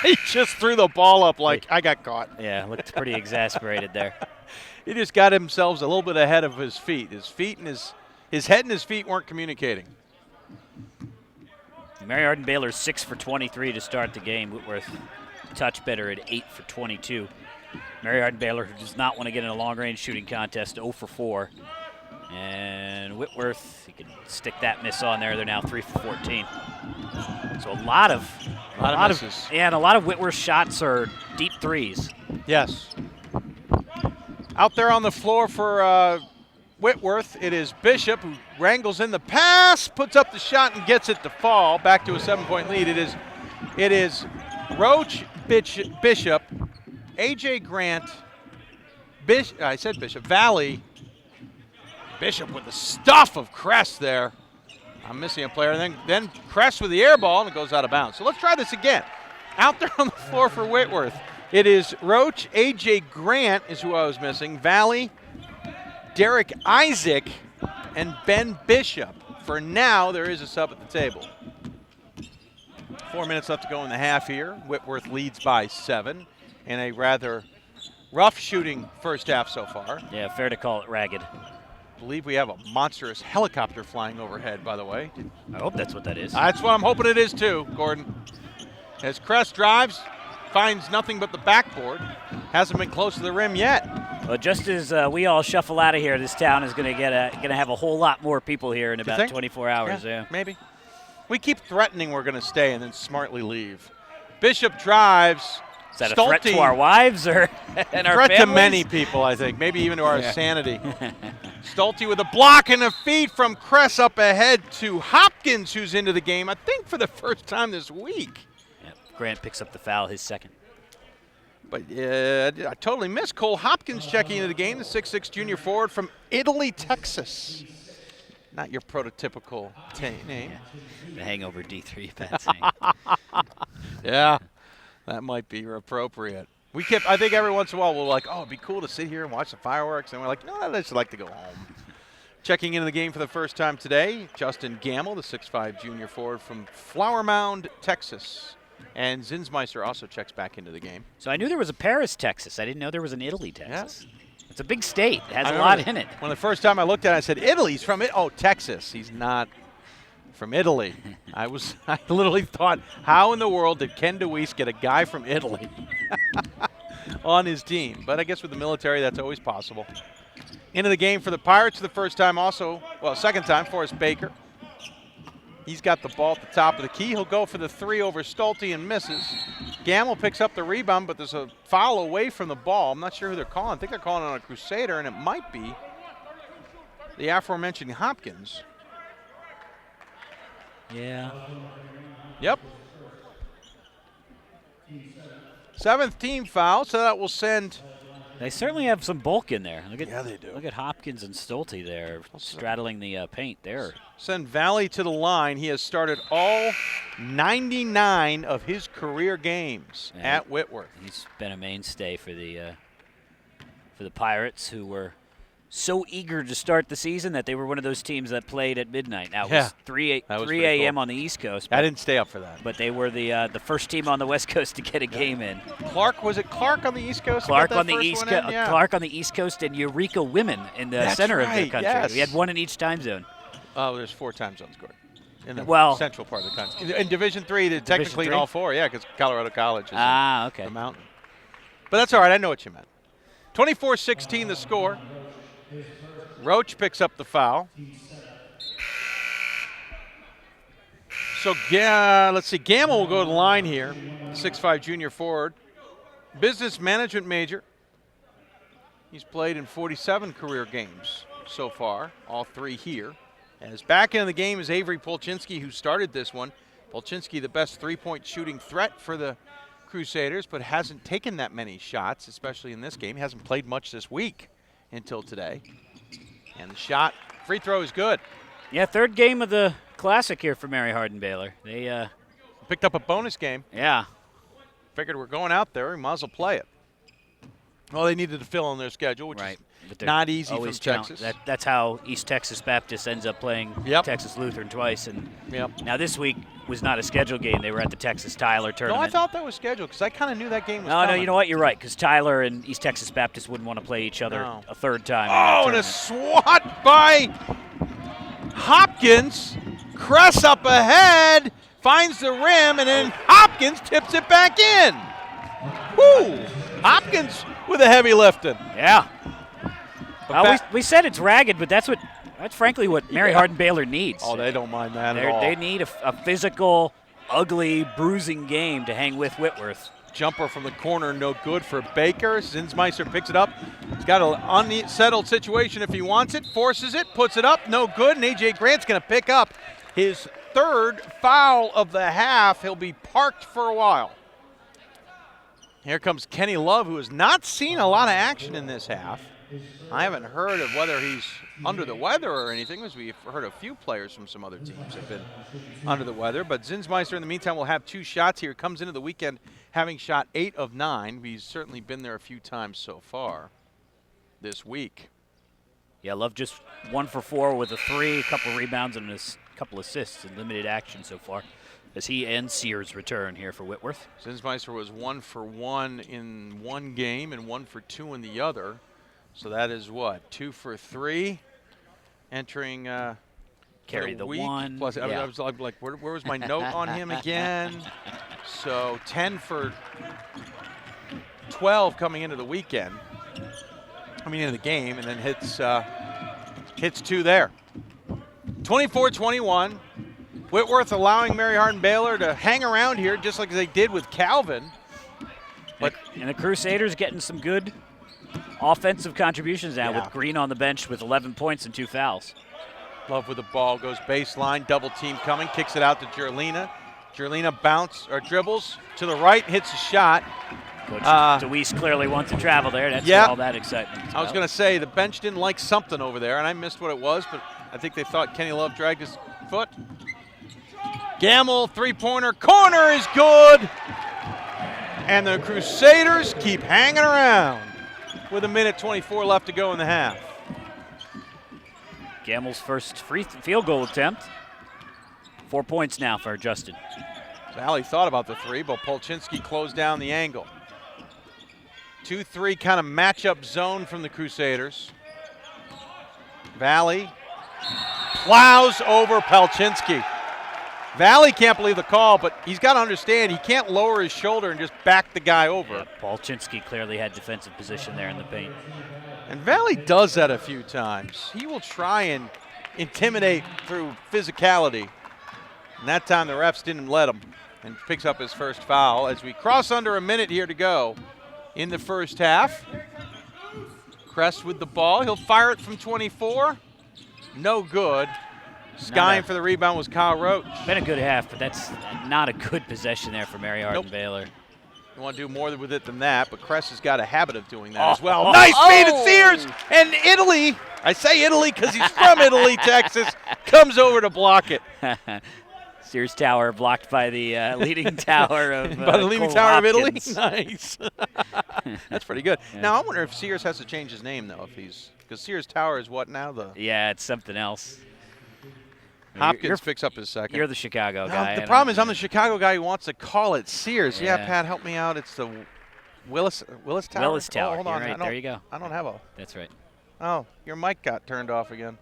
He just threw the ball up like, I got caught. Yeah, looked pretty exasperated there. He just got himself a little bit ahead of his feet. His feet and his head and his feet weren't communicating. Mary Hardin-Baylor 6 for 23 to start the game. Whitworth touch better at 8 for 22. Mary Hardin-Baylor, who does not want to get in a long-range shooting contest, 0 for 4. And Whitworth, he can stick that miss on there. They're now 3 for 14. So a lot of misses. And a lot of Whitworth shots are deep threes. Yes. Out there on the floor for Whitworth, it is Bishop who wrangles in the pass, puts up the shot, and gets it to fall. Back to a 7-point lead. It is Roach, Bishop, A.J. Grant, I said Bishop, Valley. Bishop with the stuff of Kress there. I'm missing a player. Then Kress with the air ball, and it goes out of bounds. So let's try this again. Out there on the floor for Whitworth, it is Roach, A.J. Grant is who I was missing, Valley, Derek Isaac, and Ben Bishop. For now, there is a sub at the table. 4 minutes left to go in the half here. Whitworth leads by 7 in a rather rough shooting first half so far. Yeah, fair to call it ragged. I believe we have a monstrous helicopter flying overhead, by the way. I hope that's what that is. That's what I'm hoping it is too, Gordon. As Kress drives, finds nothing but the backboard. Hasn't been close to the rim yet. Well, just as we all shuffle out of here, this town is going to have a whole lot more people here in about 24 hours. Yeah, maybe. We keep threatening we're going to stay and then smartly leave. Bishop drives. Is that a threat to our wives or and our threat families? to many people, I think. Maybe even to our sanity. Stolte with a block and a feed from Kress up ahead to Hopkins, who's into the game, I think for the first time this week. Yeah, Grant picks up the foul, his second. But I totally missed Cole Hopkins checking into the game, the 6'6 junior forward from Italy, Texas. Not your prototypical name. Yeah. The hangover D3 fencing. Yeah, that might be appropriate. I think every once in a while we're like, oh, it'd be cool to sit here and watch the fireworks. And we're like, no, I'd just like to go home. Checking into the game for the first time today, Justin Gamble, the 6'5 junior forward from Flower Mound, Texas. And Zinsmeister also checks back into the game. So I knew there was a Paris, Texas. I didn't know there was an Italy, Texas. Yeah. It's a big state. It has a lot in it. When the first time I looked at it, I said, Italy, he's from it. Oh, Texas. He's not from Italy. I literally thought, how in the world did Ken DeWeese get a guy from Italy on his team? But I guess with the military, that's always possible. Into the game for the Pirates for the first time also, well, second time, Forrest Baker. He's got the ball at the top of the key. He'll go for the 3 over Stolte and misses. Gamble picks up the rebound, but there's a foul away from the ball. I'm not sure who they're calling. I think they're calling on a Crusader, and it might be the aforementioned Hopkins. Yeah. Yep. 7th team foul, so that will send. They certainly have some bulk in there. Yeah, they do. Look at Hopkins and Stolte there, straddling the paint there. Send Valley to the line. He has started all 99 of his career games at Whitworth. He's been a mainstay for the Pirates, who were so eager to start the season that they were one of those teams that played at midnight. Now, it was 3 a.m. on the East Coast. I didn't stay up for that. But they were the first team on the West Coast to get a game in. Was it Clark on the East Coast? Clark on the East Coast and Eureka Women in the center of the country. Yes. We had one in each time zone. Oh, there's 4 time zones, Gordon. In the central part of the country. In Division III, they're technically in all 4, because Colorado College is the mountain. But that's all right. I know what you meant. 24-16 the score. Roach picks up the foul. So, let's see. Gamble will go to the line here. 6'5 junior forward. Business management major. He's played in 47 career games so far, all 3 here. As back into the game is Avery Polchinski, who started this one. Polchinski, the best three-point shooting threat for the Crusaders, but hasn't taken that many shots, especially in this game. He hasn't played much this week until today. And the free throw is good. Yeah, 3rd game of the Classic here for Mary Hardin-Baylor. They picked up a bonus game. Yeah. Figured we're going out there, we might as well play it. Well, they needed to fill in their schedule, which is not easy from Texas. That's how East Texas Baptist ends up playing Texas Lutheran twice. And now this week was not a scheduled game. They were at the Texas Tyler tournament. No, I thought that was scheduled because I kind of knew that game was coming. No, you know what? You're right, because Tyler and East Texas Baptist wouldn't want to play each other a 3rd time. Oh, and a swat by Hopkins. Kress up ahead, finds the rim, and then Hopkins tips it back in. Woo! Hopkins with a heavy lifting. Yeah. We said it's ragged, but that's frankly what Mary Hardin-Baylor needs. Oh, they don't mind that at all. They need a physical, ugly, bruising game to hang with Whitworth. Jumper from the corner, no good for Baker. Zinsmeister picks it up. He's got an unsettled situation if he wants it, forces it, puts it up, no good, and A.J. Grant's going to pick up his 3rd foul of the half. He'll be parked for a while. Here comes Kenny Love, who has not seen a lot of action in this half. I haven't heard of whether he's under the weather or anything, as we've heard a few players from some other teams have been under the weather. But Zinsmeister, in the meantime, will have 2 shots here. Comes into the weekend having shot 8 of 9. He's certainly been there a few times so far this week. Yeah, Love just 1 for 4 with a 3, a couple rebounds, and a couple assists in limited action so far, as he and Sears return here for Whitworth. Zinsmeister was 1 for 1 in one game and 1 for 2 in the other. So that is what, 2 for 3 entering Carry the week. 1. Plus, yeah. I was like, where was my note on him again? So 10 for 12 coming into the weekend. Coming into the game, and then hits 2 there. 24-21. Whitworth allowing Mary Hardin-Baylor to hang around here just like they did with Calvin. And the Crusaders getting some good offensive contributions now, with Green on the bench with 11 points and 2 fouls. Love with the ball, goes baseline, double team coming, kicks it out to Jerlina. Jerlina dribbles to the right, hits a shot. Coach Deweese clearly wants to travel there. That's all that excitement. I was going to say the bench didn't like something over there, and I missed what it was, but I think they thought Kenny Love dragged his foot. Gamble, 3-pointer, corner is good. And the Crusaders keep hanging around with 1:24 left to go in the half. Gamble's first field goal attempt. 4 points now for Justin. Valley thought about the 3, but Polchinski closed down the angle. 2-3 kind of matchup zone from the Crusaders. Valley plows over Polchinski. Valley can't believe the call, but he's got to understand he can't lower his shoulder and just back the guy over. Yeah, Polchinski clearly had defensive position there in the paint. And Valley does that a few times. He will try and intimidate through physicality. And that time the refs didn't let him, and picks up his first foul as we cross under a minute here to go in the first half. Crest with the ball. He'll fire it from 24. No good. Skying for the rebound was Kyle Roach. Been a good half, but that's not a good possession there for Mary Hardin-Baylor. You want to do more with it than that, but Crest has got a habit of doing that as well. Nice feed at Sears, and Italy, I say Italy because he's from Italy, Texas, comes over to block it. Sears Tower blocked by the leading tower of by the leading tower of Italy? Nice. That's pretty good. Yeah. Now, I wonder if Sears has to change his name, though, because Sears Tower is what now? Yeah, it's something else. Hopkins picks up his second. You're the Chicago guy. The problem is I'm the Chicago guy who wants to call it Sears. Yeah, Pat, help me out. It's the Willis Tower? Willis Tower. Oh, hold on. Right. There you go. I don't have a. That's right. Oh, your mic got turned off again.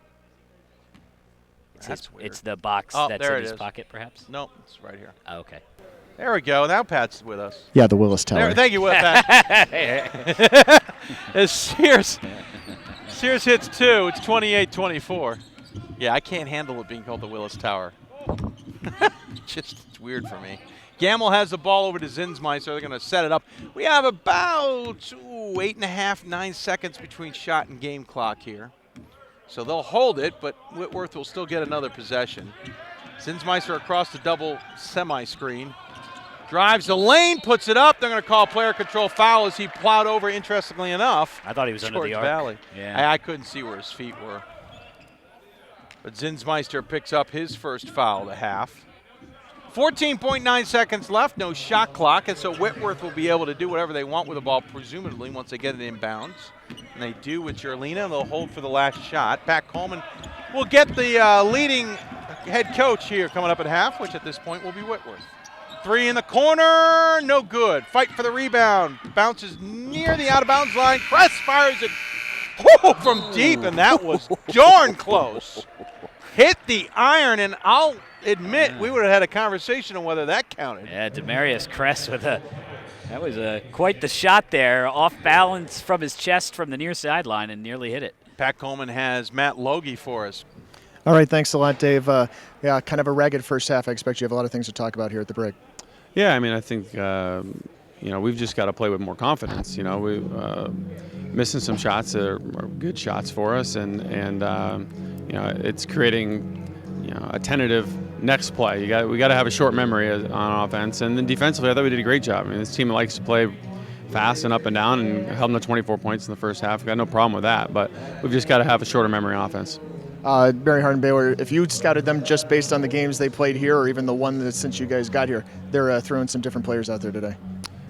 That's weird. It's the box that's in his pocket, perhaps? No, it's right here. Oh, okay. There we go. Now Pat's with us. Yeah, the Willis Tower. There, thank you, Pat. As Sears hits 2, it's 28-24. Yeah, I can't handle it being called the Willis Tower. It's weird for me. Gamble has the ball over to Zinsmeister. They're going to set it up. We have about 8.5, 9 seconds between shot and game clock here. So they'll hold it, but Whitworth will still get another possession. Zinsmeister across the double semi-screen. Drives the lane, puts it up. They're going to call player control foul as he plowed over, interestingly enough. I thought he was under the arc. Valley. Yeah. I couldn't see where his feet were. But Zinsmeister picks up his first foul of the half. 14.9 seconds left, no shot clock, and so Whitworth will be able to do whatever they want with the ball, presumably, once they get it inbounds. And they do with Jerlina, and they'll hold for the last shot. Pat Coleman will get the leading head coach here coming up at half, which at this point will be Whitworth. 3 in the corner, no good. Fight for the rebound. Bounces near the out-of-bounds line. Crest fires it from deep, and that was darn close. Hit the iron, and I'll admit we would have had a conversation on whether that counted. Yeah, Demarius Crest with that was quite the shot there, off balance from his chest from the near sideline and nearly hit it. Pat Coleman has Matt Logie for us. All right, thanks a lot, Dave. Yeah, kind of a ragged first half. I expect you have a lot of things to talk about here at the break. Yeah, I mean, I think we've just got to play with more confidence. We missing some shots that are good shots for us, and it's creating a tentative next play. We got to have a short memory on offense, and then defensively, I thought we did a great job. I mean, this team likes to play fast and up and down and held them to 24 points in the first half. We got no problem with that, but we've just got to have a shorter memory offense. Mary Hardin-Baylor, if you scouted them just based on the games they played here, or even the one that since you guys got here, they're throwing some different players out there today.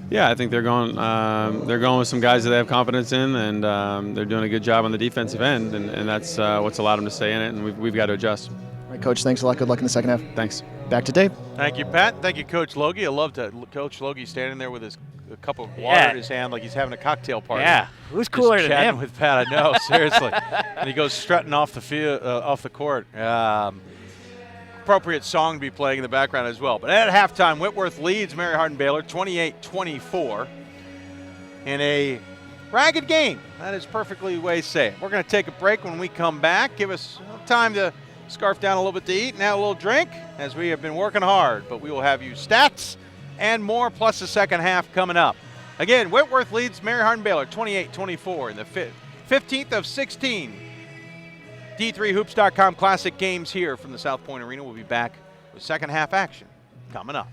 Yeah, I think they're going with some guys that they have confidence in, and they're doing a good job on the defensive end, and that's what's allowed them to stay in it, and we've got to adjust. All right, Coach, thanks a lot. Good luck in the second half. Thanks. Back to Dave. Thank you, Pat. Thank you, Coach Logie. I love to Coach Logie standing there with a cup of water in his hand like he's having a cocktail party. Yeah, who's cooler Just than chatting him? with Pat, I know, seriously. And he goes strutting off the field, off the court. Appropriate song to be playing in the background as well. But at halftime, Whitworth leads Mary Hardin-Baylor 28-24 in a ragged game. That is perfectly the way to say it. We're going to take a break. When we come back, give us time to scarf down a little bit to eat and have a little drink, as we have been working hard. But we will have you stats and more, plus the second half coming up. Again, Whitworth leads Mary Hardin-Baylor 28-24 in the 15th of 16 D3Hoops.com Classic games here from the South Point Arena. We'll be back with second half action coming up.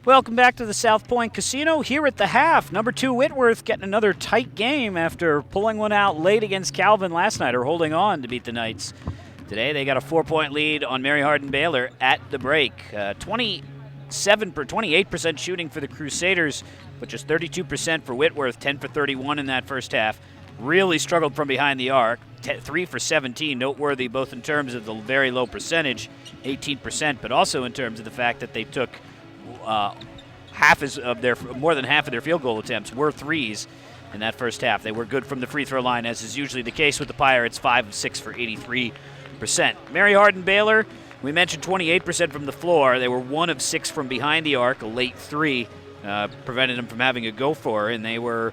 Welcome back to the South Point Casino here at the half. Number 2 Whitworth getting another tight game after pulling one out late against Calvin last night, or holding on to beat the Knights. Today they got a 4-point lead on Mary Hardin-Baylor at the break. 28% shooting for the Crusaders, but just 32% for Whitworth, 10 for 31 in that first half. Really struggled from behind the arc, 3 for 17, noteworthy both in terms of the very low percentage, 18%, but also in terms of the fact that they took more than half of their field goal attempts were threes in that first half. They were good from the free throw line, as is usually the case with the Pirates, 5 of 6 for 83%. Mary Hardin-Baylor, we mentioned 28% from the floor. They were 1 of 6 from behind the arc, a late 3 prevented them from having a go-for, and they were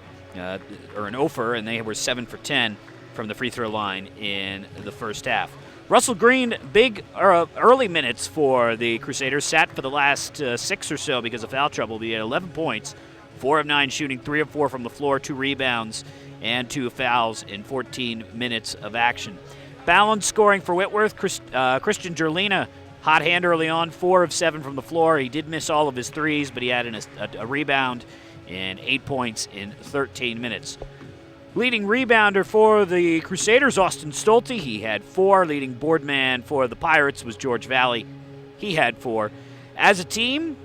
or an offer, and they were 7 for 10 from the free throw line in the first half. Russell Green, big early minutes for the Crusaders, sat for the last 6 or so because of foul trouble. He had 11 points, 4 of 9 shooting, 3 of 4 from the floor, 2 rebounds, and 2 fouls in 14 minutes of action. Balanced scoring for Whitworth. Christian Gerlina, hot hand early on, 4 of 7 from the floor. He did miss all of his threes, but he had a rebound and 8 points in 13 minutes. Leading rebounder for the Crusaders, Austin Stolte, he had 4. Leading board man for the Pirates was George Valley. He had 4. As a team,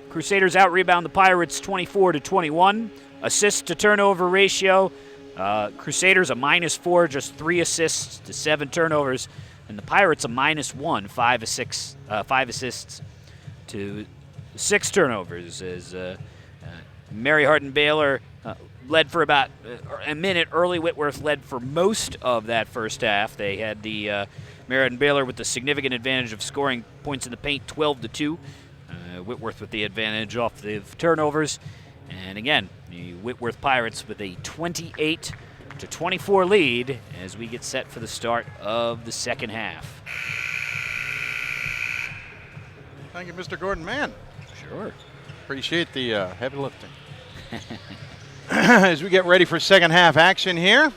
Crusaders out-rebound the Pirates 24-21. Assist to turnover ratio, Crusaders a -4, just 3 assists to 7 turnovers. And the Pirates a -1, 5 assists to 6 turnovers. As Mary Hardin-Baylor led for about a minute early. Whitworth led for most of that first half. They had the Mary Hardin-Baylor with the significant advantage of scoring points in the paint, 12-2. Whitworth with the advantage off the turnovers. And again, the Whitworth Pirates with a 28-24 lead as we get set for the start of the second half. Thank you, Mr. Gordon Mann. Sure. Appreciate the heavy lifting. As we get ready for second half action here,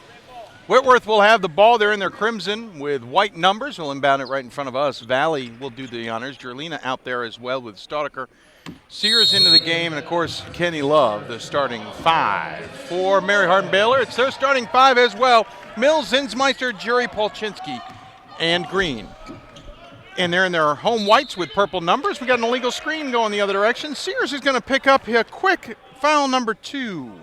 Whitworth will have the ball. They're in their crimson with white numbers. We'll inbound it right in front of us. Valley will do the honors. Gerlina out there as well with Staudiker. Sears into the game, and of course Kenny Love, the starting 5 for Mary Hardin-Baylor. It's their starting 5 as well. Mills, Zinsmeister, Jury, Polchinski, and Green. And they're in their home whites with purple numbers. We got an illegal screen going the other direction. Sears is going to pick up a quick foul number 2.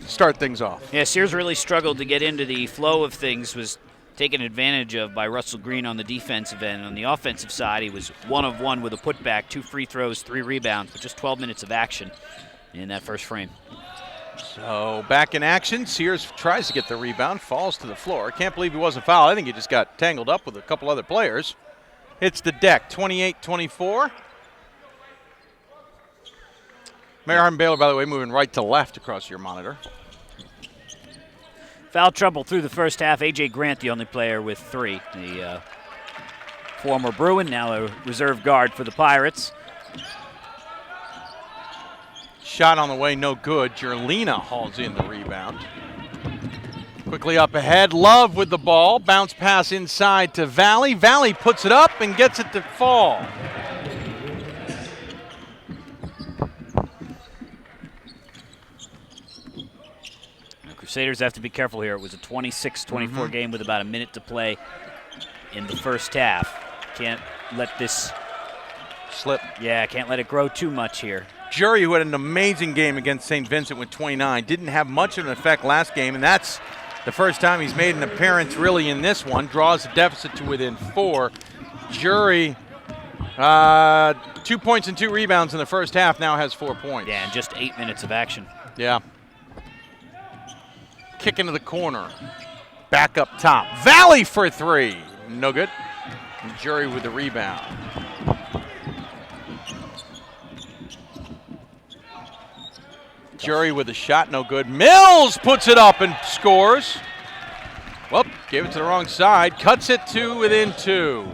Start things off. Yeah, Sears really struggled to get into the flow of things, was taken advantage of by Russell Green on the defensive end. On the offensive side, he was 1 of 1 with a putback, 2 free throws, 3 rebounds, but just 12 minutes of action in that first frame. So back in action, Sears tries to get the rebound, falls to the floor. Can't believe he wasn't fouled. I think he just got tangled up with a couple other players. Hits the deck, 28-24. Mary Hardin-Baylor, by the way, moving right to left across your monitor. Foul trouble through the first half. A.J. Grant, the only player with 3. The former Bruin, now a reserve guard for the Pirates. Shot on the way, no good. Gerlina hauls in the rebound. Quickly up ahead, Love with the ball. Bounce pass inside to Valley. Valley puts it up and gets it to fall. Crusaders have to be careful here. It was a 26-24 game with about a minute to play in the first half. Can't let this slip. Yeah, can't let it grow too much here. Jury, who had an amazing game against St. Vincent with 29, didn't have much of an effect last game, and that's the first time he's made an appearance really in this one. Draws the deficit to within 4. Jury, 2 points and 2 rebounds in the first half, now has 4 points. Yeah, and just 8 minutes of action. Yeah. Kick into the corner. Back up top. Valley for 3. No good. And Jury with the rebound. Jury with the shot, no good. Mills puts it up and scores. Well, gave it to the wrong side. Cuts it to within 2.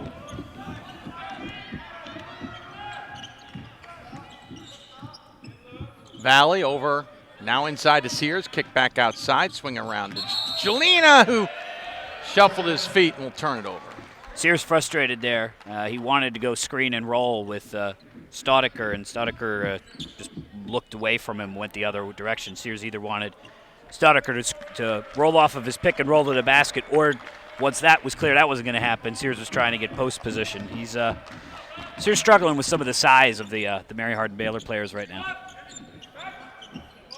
Valley over. Now inside to Sears, kick back outside, swing around to Gerlina, who shuffled his feet and will turn it over. Sears frustrated there. He wanted to go screen and roll with Staudiker, and Staudiker just looked away from him, went the other direction. Sears either wanted Staudiker to roll off of his pick and roll to the basket, or once that was clear that wasn't going to happen, Sears was trying to get post position. He's Sears struggling with some of the size of the Mary Hardin-Baylor players right now.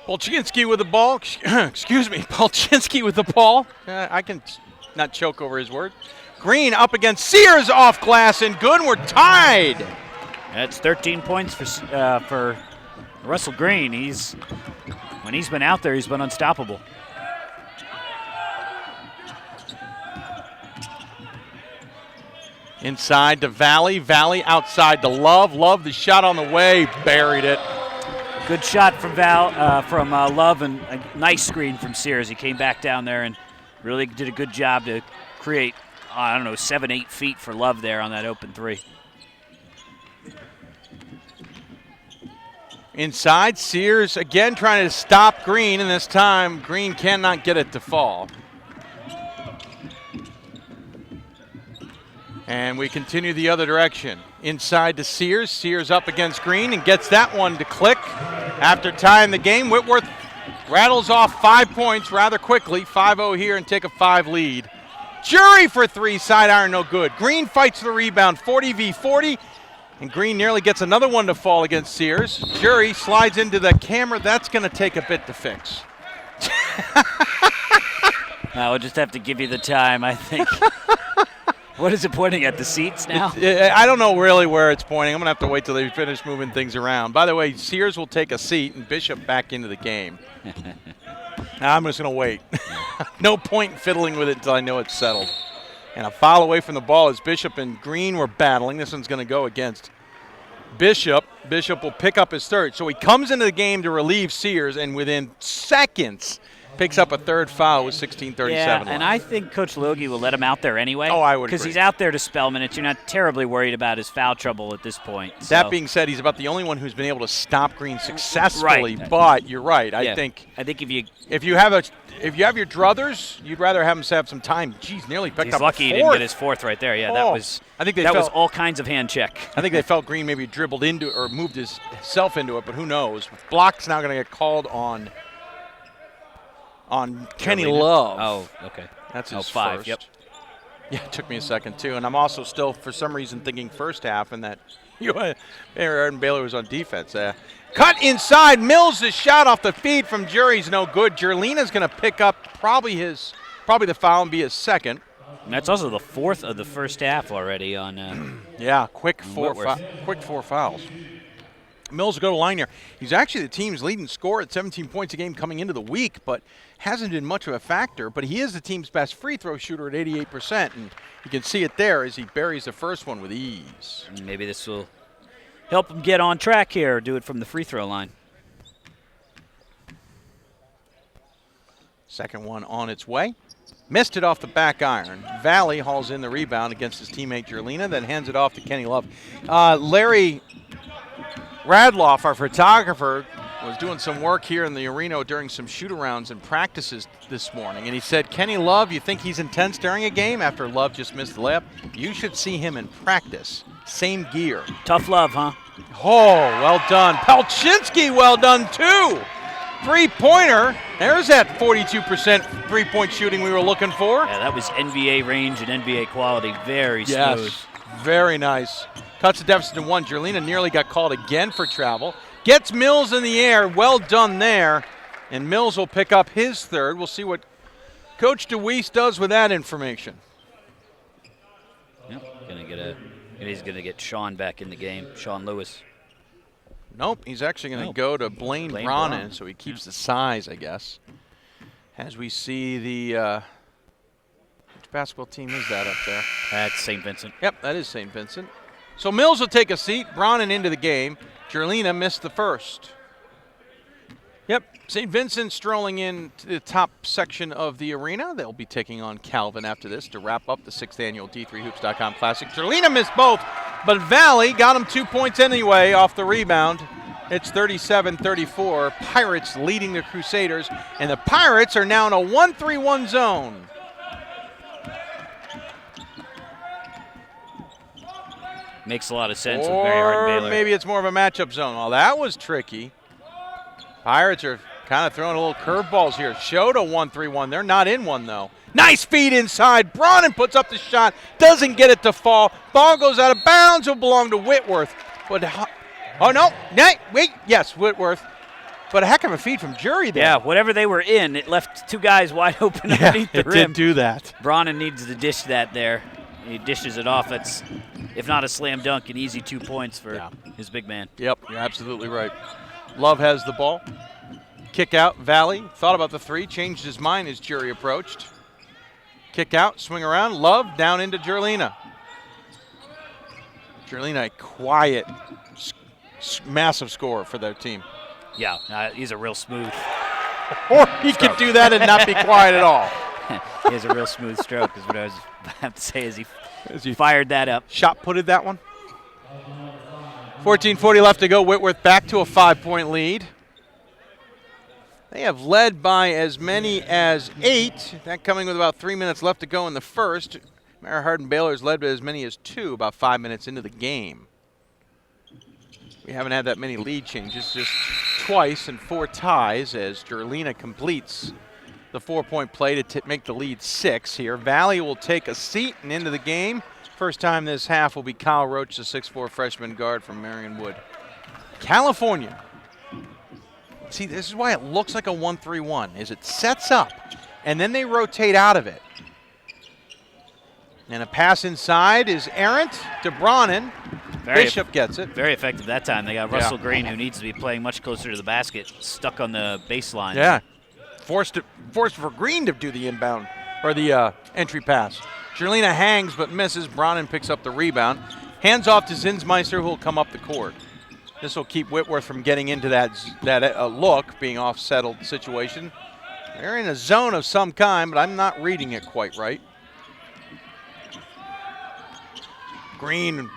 Polchinski with the ball. Excuse me, Polchinski with the ball. I can not choke over his word. Green up against Sears, off glass and good. We're tied. That's 13 points for Russell Green. When he's been out there, he's been unstoppable. Inside to Valley. Valley outside to Love. Love the shot on the way, buried it. Good shot from Love, and a nice screen from Sears. He came back down there and really did a good job to create, 7-8 feet for Love there on that open three. Inside, Sears again trying to stop Green, and this time Green cannot get it to fall. And we continue the other direction. Inside to Sears. Sears up against Green and gets that one to click. After tying the game, Whitworth rattles off 5 points rather quickly. 5-0 here and take a 5 lead. Jury for three, side iron no good. Green fights the rebound, 40 v 40. And Green nearly gets another one to fall against Sears. Jury slides into the camera. That's going to take a bit to fix. We'll just have to give you the time, I think. What is it pointing at, the seats now? I don't know really where it's pointing. I'm going to have to wait till they finish moving things around. By the way, Sears will take a seat and Bishop back into the game. Now I'm just going to wait. No point in fiddling with it until I know it's settled. And a foul away from the ball as Bishop and Green were battling. This one's going to go against Bishop. Bishop will pick up his third. So he comes into the game to relieve Sears, and within seconds picks up a third foul with 16:37 Yeah, left. and I think Coach Logie will let him out there anyway. Oh, I would because agree. he's out there to spell minutes. You're not terribly worried about his foul trouble at this point. That being said, he's about the only one who's been able to stop Green successfully. Right. But you're right. Yeah. I think if you have your druthers, you'd rather have him have some time. Geez, nearly picked he's up lucky a he didn't fourth. get his fourth right there. Yeah, Oh, was all kinds of hand check. I think they felt Green maybe dribbled into or moved himself into it, but who knows? Block's now going to get called on Kenny Love. Oh, okay. That's his 5. first. Yep. Yeah, it took me a second too, and I'm also still, for some reason, thinking first half, and that Mary Hardin-Baylor was on defense. Cut inside, Mills' shot off the feed from Jury's no good. Jerlina's going to pick up probably the foul and be his second. And that's also the fourth of the first half already on. Yeah, quick four fouls. Mills will go to line here. He's actually the team's leading scorer at 17 points a game coming into the week, but hasn't been much of a factor. But he is the team's best free throw shooter at 88%, and you can see it there as he buries the first one with ease. And maybe this will help him get on track here, do it from the free throw line. Second one on its way. Missed it off the back iron. Valley hauls in the rebound against his teammate Jerlina, then hands it off to Kenny Love. Larry Radloff, our photographer, was doing some work here in the arena during some shoot-arounds and practices this morning, and he said, Kenny Love, you think he's intense during a game after Love just missed the layup? You should see him in practice. Same gear. Tough love, huh? Oh, well done. Polchinski, well done, too. Three-pointer. There's that 42% three-point shooting we were looking for. Yeah, that was NBA range and NBA quality. Very smooth. Yes, very nice. Cuts the deficit to 1. Jerlina nearly got called again for travel. Gets Mills in the air. Well done there. And Mills will pick up his third. We'll see what Coach DeWeese does with that information. Yep, he's going to get Sean back in the game, Sean Lewis. Nope, he's actually going to go to Blaine Bronin, so he keeps the size, I guess. As we see the which basketball team is that up there? That's St. Vincent. Yep, that is St. Vincent. So Mills will take a seat. Bronin into the game. Jerlina missed the first. Yep, St. Vincent strolling in to the top section of the arena. They'll be taking on Calvin after this to wrap up the 6th annual D3Hoops.com Classic. Jerlina missed both, but Valley got him 2 points anyway off the rebound. It's 37-34. Pirates leading the Crusaders, and the Pirates are now in a 1-3-1 zone. Makes a lot of sense with Mary Hardin-Baylor. Or maybe it's more of a matchup zone. Well, that was tricky. Pirates are kind of throwing a little curveballs here. Showed a 1-3-1. They're not in one, though. Nice feed inside. Bronin puts up the shot. Doesn't get it to fall. Ball goes out of bounds. Will belong to Whitworth. But, oh, no. Wait. Yes, Whitworth. But a heck of a feed from Jury there. Yeah, whatever they were in, it left two guys wide open underneath the rim. It did do that. Bronin needs to dish that there. He dishes it off. That's, if not a slam dunk, an easy 2 points for his big man. Yep, you're absolutely right. Love has the ball. Kick out, Valley. Thought about the three, changed his mind as Jury approached. Kick out, swing around. Love down into Jerlina. Jerlina, a quiet, massive scorer for their team. Yeah, he's a real smooth. Or he could do that and not be quiet at all. He has a real smooth stroke, is what I was about to say as he fired that up. Shot putted that one. 14:40 left to go. Whitworth back to a 5-point lead. They have led by as many as 8. That coming with about 3 minutes left to go in the first. Mary Hardin-Baylor has led by as many as 2 about 5 minutes into the game. We haven't had that many lead changes, just twice and 4 ties as Jerlina completes the 4-point play to make the lead 6 here. Valley will take a seat and into the game. First time this half will be Kyle Roach, the 6'4" freshman guard from Marion Wood. California. See, this is why it looks like a 1-3-1, is it sets up, and then they rotate out of it. And a pass inside is errant to Bronin. Bishop gets it. Very effective that time. They got Russell Green, who needs to be playing much closer to the basket, stuck on the baseline. Yeah, forced for Green to do the inbound, or the entry pass. Jerlina hangs but misses. Bronin picks up the rebound. Hands off to Zinsmeister, who will come up the court. This will keep Whitworth from getting into that look, being off-settled situation. They're in a zone of some kind, but I'm not reading it quite right. Green,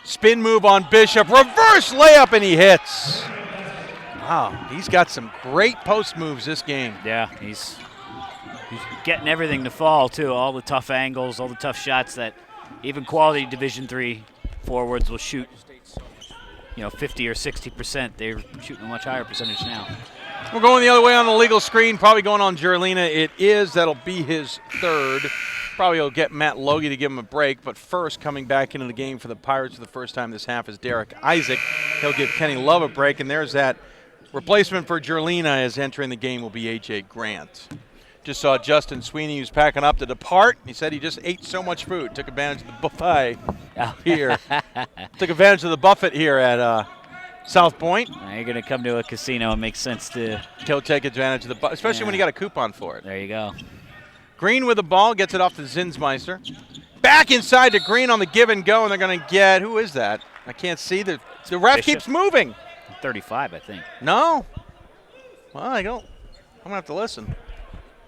spin move on Bishop, reverse layup, and he hits. Wow, he's got some great post moves this game. Yeah, he's getting everything to fall, too. All the tough angles, all the tough shots that even quality Division III forwards will shoot, 50 or 60%. They're shooting a much higher percentage now. We're going the other way on the legal screen, probably going on Jerlina. It is. That'll be his third. Probably will get Matt Logie to give him a break, but first coming back into the game for the Pirates for the first time this half is Derek Isaac. He'll give Kenny Love a break, and there's that replacement for Jerlina as entering the game will be A.J. Grant. Just saw Justin Sweeney, who's packing up to depart. He said he just ate so much food, took advantage of the buffet here. Took advantage of the buffet here at South Point. Now you're going to come to a casino. It makes sense to He'll take advantage of the buffet, especially when you got a coupon for it. There you go. Green with the ball, gets it off to Zinsmeister. Back inside to Green on the give and go, and they're going to get, who is that? I can't see. The ref Bishop. keeps moving. 35, I think. No. Well, I don't. I'm going to have to listen.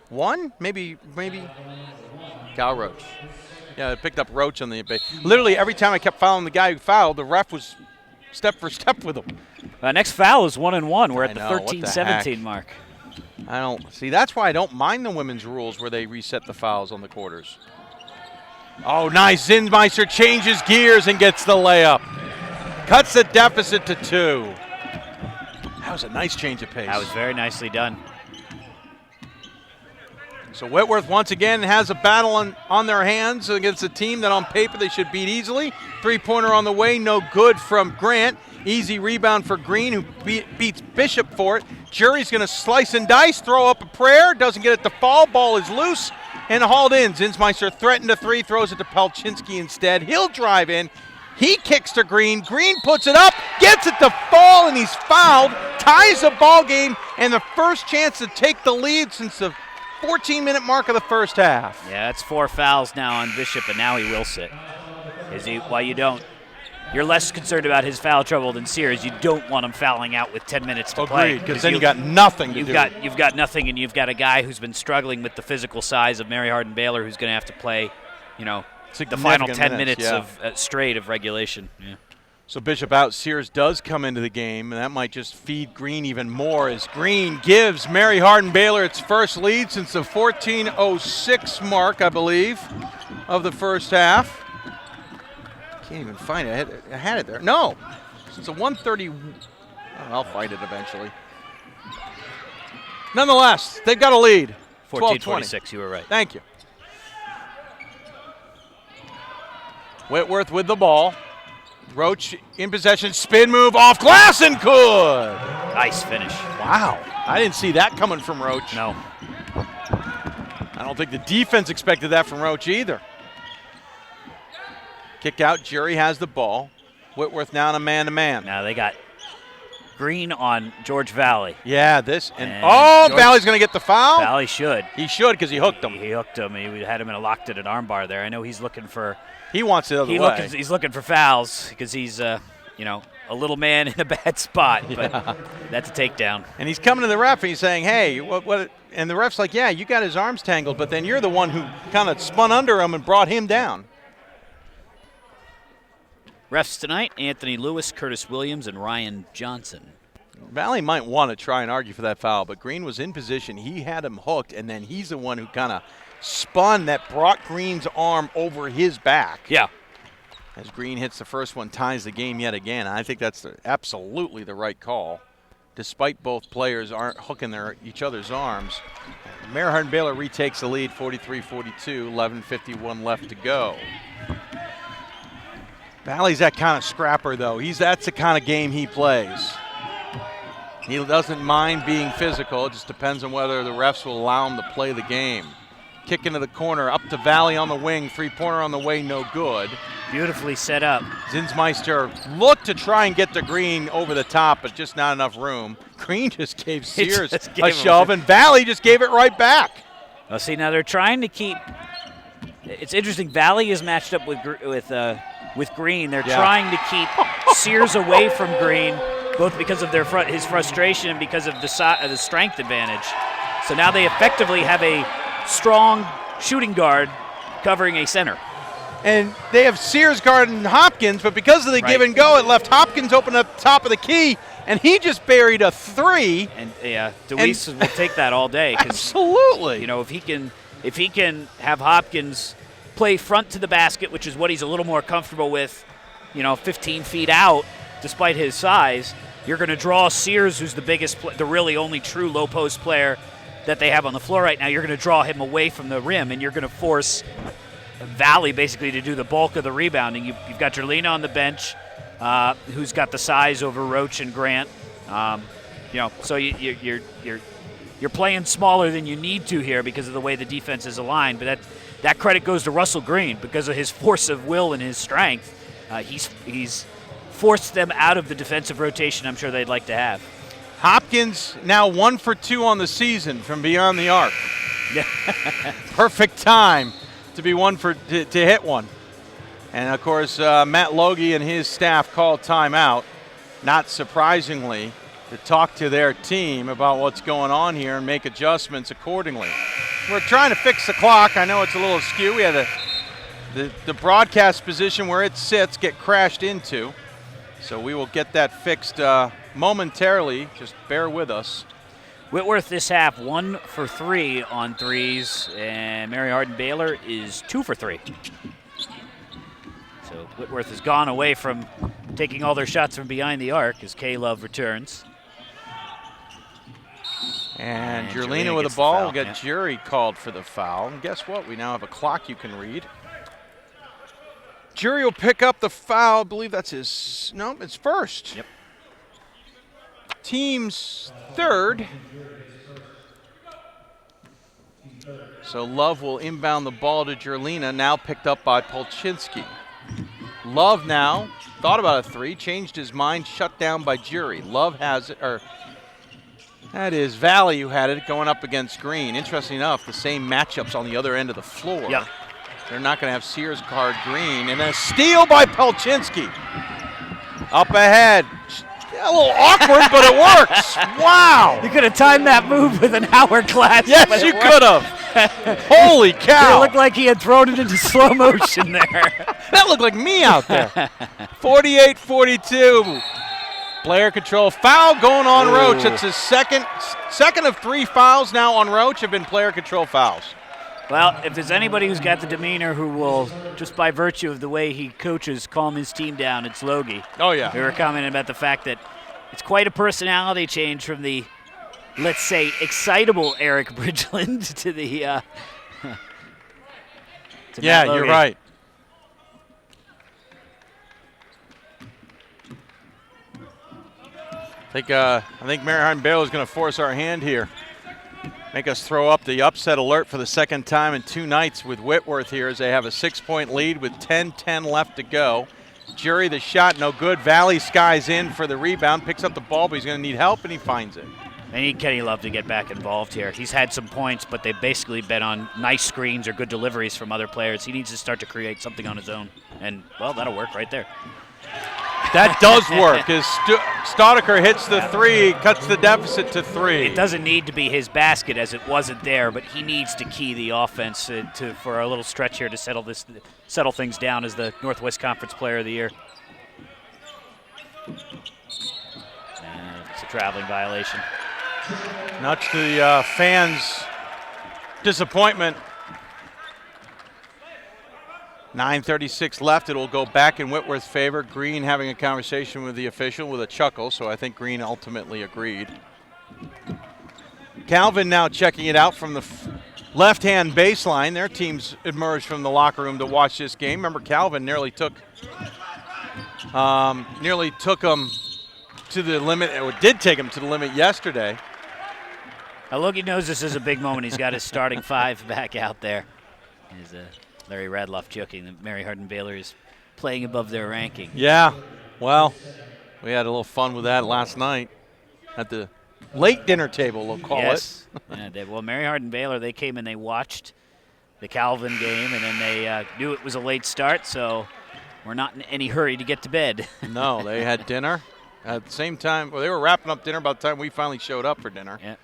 1? Maybe. Cal Roach. Yeah, they picked up Roach on the – literally every time I kept following the guy who fouled, the ref was step for step with him. Next foul is 1-1. We're at the know, 13-17 mark. I don't – see, that's why I don't mind the women's rules where they reset the fouls on the quarters. Oh, nice. Zinsmeister changes gears and gets the layup. Cuts the deficit to 2. That was a nice change of pace. That was very nicely done. So Whitworth once again has a battle on their hands against a team that on paper they should beat easily. 3-pointer on the way, no good from Grant. Easy rebound for Green, who beats Bishop for it. Jury's going to slice and dice, throw up a prayer, doesn't get it to fall. Ball is loose and hauled in. Zinsmeister threatened a 3, throws it to Palczynski instead. He'll drive in. He kicks to Green. Green puts it up, gets it to fall, and he's fouled. Ties the ball game and the first chance to take the lead since the 14-minute mark of the first half. Yeah, that's 4 fouls now on Bishop, and now he will sit. You're less concerned about his foul trouble than Sears. You don't want him fouling out with 10 minutes to play. Agreed, because then you got nothing to do. You've got nothing, and you've got a guy who's been struggling with the physical size of Mary Hardin-Baylor, who's going to have to play, the final 10 minutes of straight of regulation. Yeah. So Bishop out, Sears does come into the game, and that might just feed Green even more as Green gives Mary Hardin-Baylor its first lead since the 14:06 mark, I believe, of the first half. Can't even find it. I had it there. No. It's a 130. I'll find it eventually. Nonetheless, they've got a lead. 14-26, you were right. Thank you. Whitworth with the ball. Roach in possession, spin move off glass and good. Nice finish. Wow. I didn't see that coming from Roach. No. I don't think the defense expected that from Roach either. Kick out, Jury has the ball. Whitworth now in a man-to-man. Now they got Green on George Valley. Yeah, this. And George, Valley's going to get the foul? Valley should. He should because he hooked him. He hooked him. He had him in a locked-in armbar there. I know he's looking for. He wants it the other way. He's looking for fouls because he's, a little man in a bad spot. But that's a takedown. And he's coming to the ref and he's saying, hey, what? And the ref's like, yeah, you got his arms tangled, but then you're the one who kind of spun under him and brought him down. Refs tonight, Anthony Lewis, Curtis Williams, and Ryan Johnson. Valley might want to try and argue for that foul, but Green was in position. He had him hooked, and then he's the one who kind of spun that brought Green's arm over his back. Yeah. As Green hits the first one, ties the game yet again. I think that's absolutely the right call, despite both players aren't hooking each other's arms. Mary Hardin-Baylor retakes the lead, 43-42, 11:51 left to go. Valley's that kind of scrapper, though. That's the kind of game he plays. He doesn't mind being physical. It just depends on whether the refs will allow him to play the game. Kick into the corner, up to Valley on the wing. Three-pointer on the way, no good. Beautifully set up. Zinsmeister looked to try and get the Green over the top, but just not enough room. Green just gave Sears a shove, and Valley just gave it right back. Well, see, now they're trying to keep – it's interesting. Valley is matched up with Green. They're trying to keep Sears away from Green, both because of his frustration and because of the strength advantage. So now they effectively have a strong shooting guard covering a center. And they have Sears guarding Hopkins, but because of the give and go, it left Hopkins open up top of the key, and he just buried a three. And DeWeese will take that all day. Absolutely. If he can have Hopkins play front to the basket, which is what he's a little more comfortable with, 15 feet out, despite his size, you're going to draw Sears, who's the biggest, the really only true low post player that they have on the floor right now. You're going to draw him away from the rim, and you're going to force Valley basically to do the bulk of the rebounding. You've got Jerlina on the bench, who's got the size over Roach and Grant. So you're playing smaller than you need to here because of the way the defense is aligned. But that credit goes to Russell Green because of his force of will and his strength. He's forced them out of the defensive rotation I'm sure they'd like to have. Hopkins now 1 for 2 on the season from beyond the arc. Perfect time to be to hit one. And of course, Matt Logie and his staff called timeout, not surprisingly, to talk to their team about what's going on here and make adjustments accordingly. We're trying to fix the clock. I know it's a little askew. We had the broadcast position where it sits get crashed into. So we will get that fixed momentarily. Just bear with us. Whitworth this half 1 for 3 on threes, and Mary Hardin-Baylor is 2 for 3. So Whitworth has gone away from taking all their shots from behind the arc as K-Love returns. And Jerlina with the ball will get Jury called for the foul. And guess what? We now have a clock you can read. Jury will pick up the foul. I believe that's it's first. Yep. Team's third. So Love will inbound the ball to Jerlina, now picked up by Polchinski. Love now thought about a three, changed his mind, shut down by Jury. Love has it, or that is Valley who had it going up against Green. Interesting enough, the same matchups on the other end of the floor. Yep. They're not going to have Sears guard Green. And a steal by Polchinski. Up ahead. A little awkward, but it works. Wow. You could have timed that move with an hourglass. Yes, you could have. Holy cow. It looked like he had thrown it into slow motion there. That looked like me out there. 48-42. Player control. Foul going on Roach. It's his second of 3 fouls now on Roach have been player control fouls. Well, if there's anybody who's got the demeanor who will, just by virtue of the way he coaches, calm his team down, it's Logie. Oh, yeah. We were commenting about the fact that it's quite a personality change from the, let's say, excitable Eric Bridgeland to the to Yeah, Matt Logie. you're right. I think Mary Hardin-Baylor is going to force our hand here. Make us throw up the upset alert for the second time in 2 nights with Whitworth here as they have a 6-point lead with 10:10 left to go. Jury the shot, no good. Valley skies in for the rebound, picks up the ball, but he's going to need help, and he finds it. They need Kenny Love to get back involved here. He's had some points, but they've basically been on nice screens or good deliveries from other players. He needs to start to create something on his own, and, well, that'll work right there. That does work as Staudiker hits the 3, cuts the deficit to 3. It doesn't need to be his basket as it wasn't there, but he needs to key the offense for a little stretch here to settle things down as the Northwest Conference Player of the Year. And it's a traveling violation. Much to the fans' disappointment. 9:36 left. It will go back in Whitworth's favor. Green having a conversation with the official with a chuckle, so I think Green ultimately agreed. Calvin now checking it out from the left-hand baseline. Their teams emerged from the locker room to watch this game. Remember, Calvin nearly took them to the limit. It did take him to the limit yesterday. Now, Logie knows this is a big moment. He's got his starting 5 back out there. He's Larry Radloff joking that Mary Hardin-Baylor is playing above their ranking. Yeah, well, we had a little fun with that last night at the late dinner table, we'll call it. Yeah, well, Mary Hardin-Baylor, they came and they watched the Calvin game, and then they knew it was a late start, so we're not in any hurry to get to bed. No, they had dinner at the same time. Well, they were wrapping up dinner by the time we finally showed up for dinner. Yeah.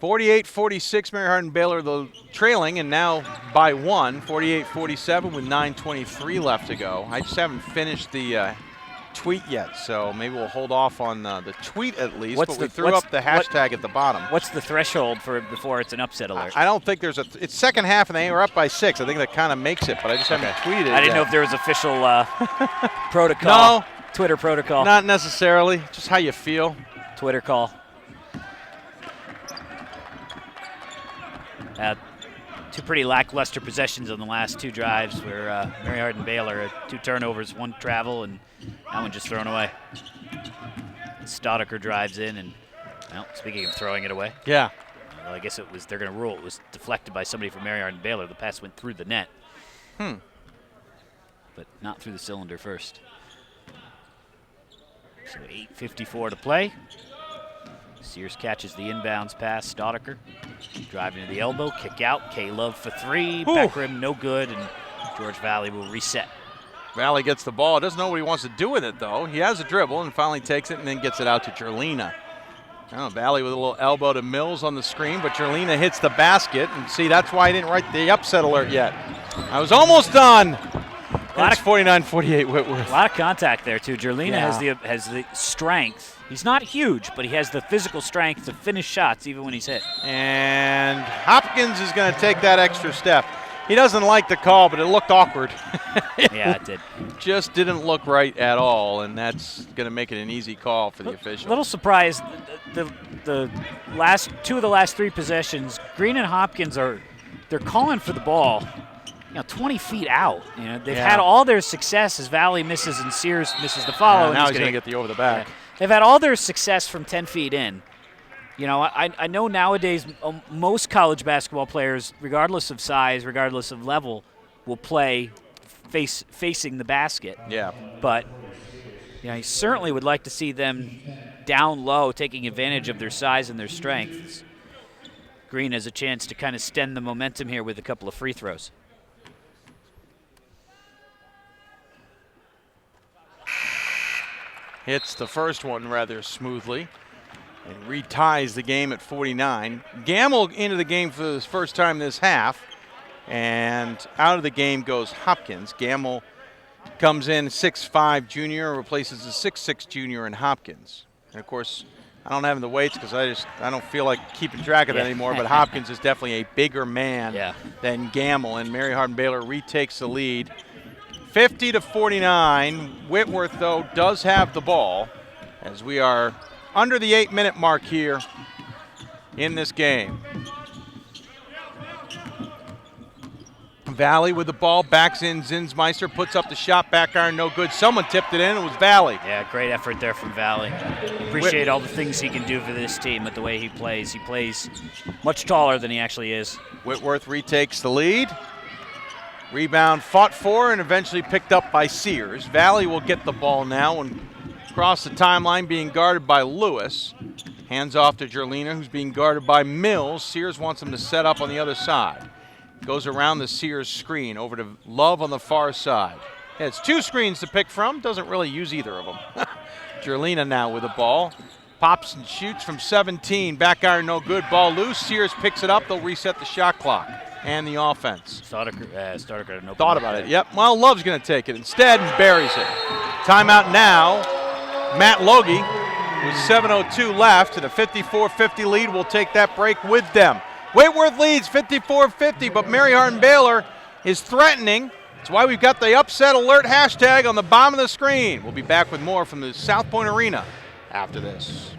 48-46, Mary Hardin-Baylor the trailing, and now by 1, 48-47 with 9:23 left to go. I just haven't finished the tweet yet, so maybe we'll hold off on the tweet at least. But we threw up the hashtag at the bottom. What's the threshold for before it's an upset alert? I don't think there's it's second half and they were up by 6. I think that kind of makes it, but I just haven't tweeted it I didn't know yet. if there was official protocol. No. Twitter protocol. Not necessarily, just how you feel. Twitter call. Two pretty lackluster possessions on the last 2 drives where Mary Hardin-Baylor had 2 turnovers, 1 travel, and that one just thrown away. Staudiker drives in, and, well, speaking of throwing it away. Yeah. Well, I guess they're going to rule it was deflected by somebody from Mary Hardin-Baylor. The pass went through the net. But not through the cylinder first. So 8:54 to play. Sears catches the inbounds pass. Staudiker driving to the elbow, kick out. K-Love for 3. Back rim, no good, and George Valley will reset. Valley gets the ball. Doesn't know what he wants to do with it, though. He has a dribble and finally takes it and then gets it out to Jerlina. Oh, Valley with a little elbow to Mills on the screen, but Jerlina hits the basket. And see, that's why I didn't write the upset alert yet. I was almost done. It's 49-48 Whitworth. A lot of contact there, too. Jerlina has the strength. He's not huge, but he has the physical strength to finish shots even when he's hit. And Hopkins is going to take that extra step. He doesn't like the call, but it looked awkward. Yeah, it did. Just didn't look right at all, and that's going to make it an easy call for the official. A little surprised. The last 2 of the last 3 possessions, Green and Hopkins they're calling for the ball, 20 feet out. They've had all their success as Valley misses and Sears misses the follow. Now he's going to get the over the back. Yeah. They've had all their success from 10 feet in. I know nowadays most college basketball players, regardless of size, regardless of level, will play facing the basket. Yeah. But I certainly would like to see them down low, taking advantage of their size and their strengths. Green has a chance to kind of stem the momentum here with a couple of free throws. Hits the first one rather smoothly and reties the game at 49. Gamble into the game for the first time this half, and out of the game goes Hopkins. Gamble comes in 6'5" junior, replaces the 6'6" junior in Hopkins. And of course, I don't have the weights because I don't feel like keeping track of that anymore, but Hopkins is definitely a bigger man than Gamble, and Mary Hardin-Baylor retakes the lead. 50-49. Whitworth, though, does have the ball as we are under the 8-minute mark here in this game. Valley with the ball, backs in Zinsmeister, puts up the shot, back iron, no good. Someone tipped it in, it was Valley. Yeah, great effort there from Valley. Appreciate all the things he can do for this team with the way he plays. He plays much taller than he actually is. Whitworth retakes the lead. Rebound fought for and eventually picked up by Sears. Valley will get the ball now and cross the timeline, being guarded by Lewis. Hands off to Jerlina, who's being guarded by Mills. Sears wants him to set up on the other side. Goes around the Sears screen over to Love on the far side. Has two screens to pick from. Doesn't really use either of them. Jerlina now with the ball. Pops and shoots from 17. Back iron no good. Ball loose. Sears picks it up. They'll reset the shot clock and the offense. Stoddard Thought about it. Yep. Well, Love's going to take it instead and buries it. Timeout now. Matt Logie with 7:02 left and a 54-50 lead. Will take that break with them. Whitworth leads 54-50, but Mary Hardin-Baylor is threatening. That's why we've got the upset alert hashtag on the bottom of the screen. We'll be back with more from the South Point Arena after this.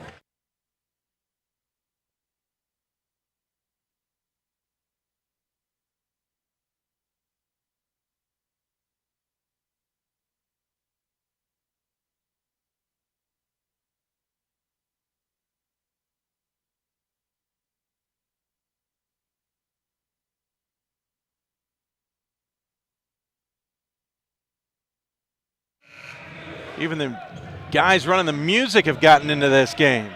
Even the guys running the music have gotten into this game.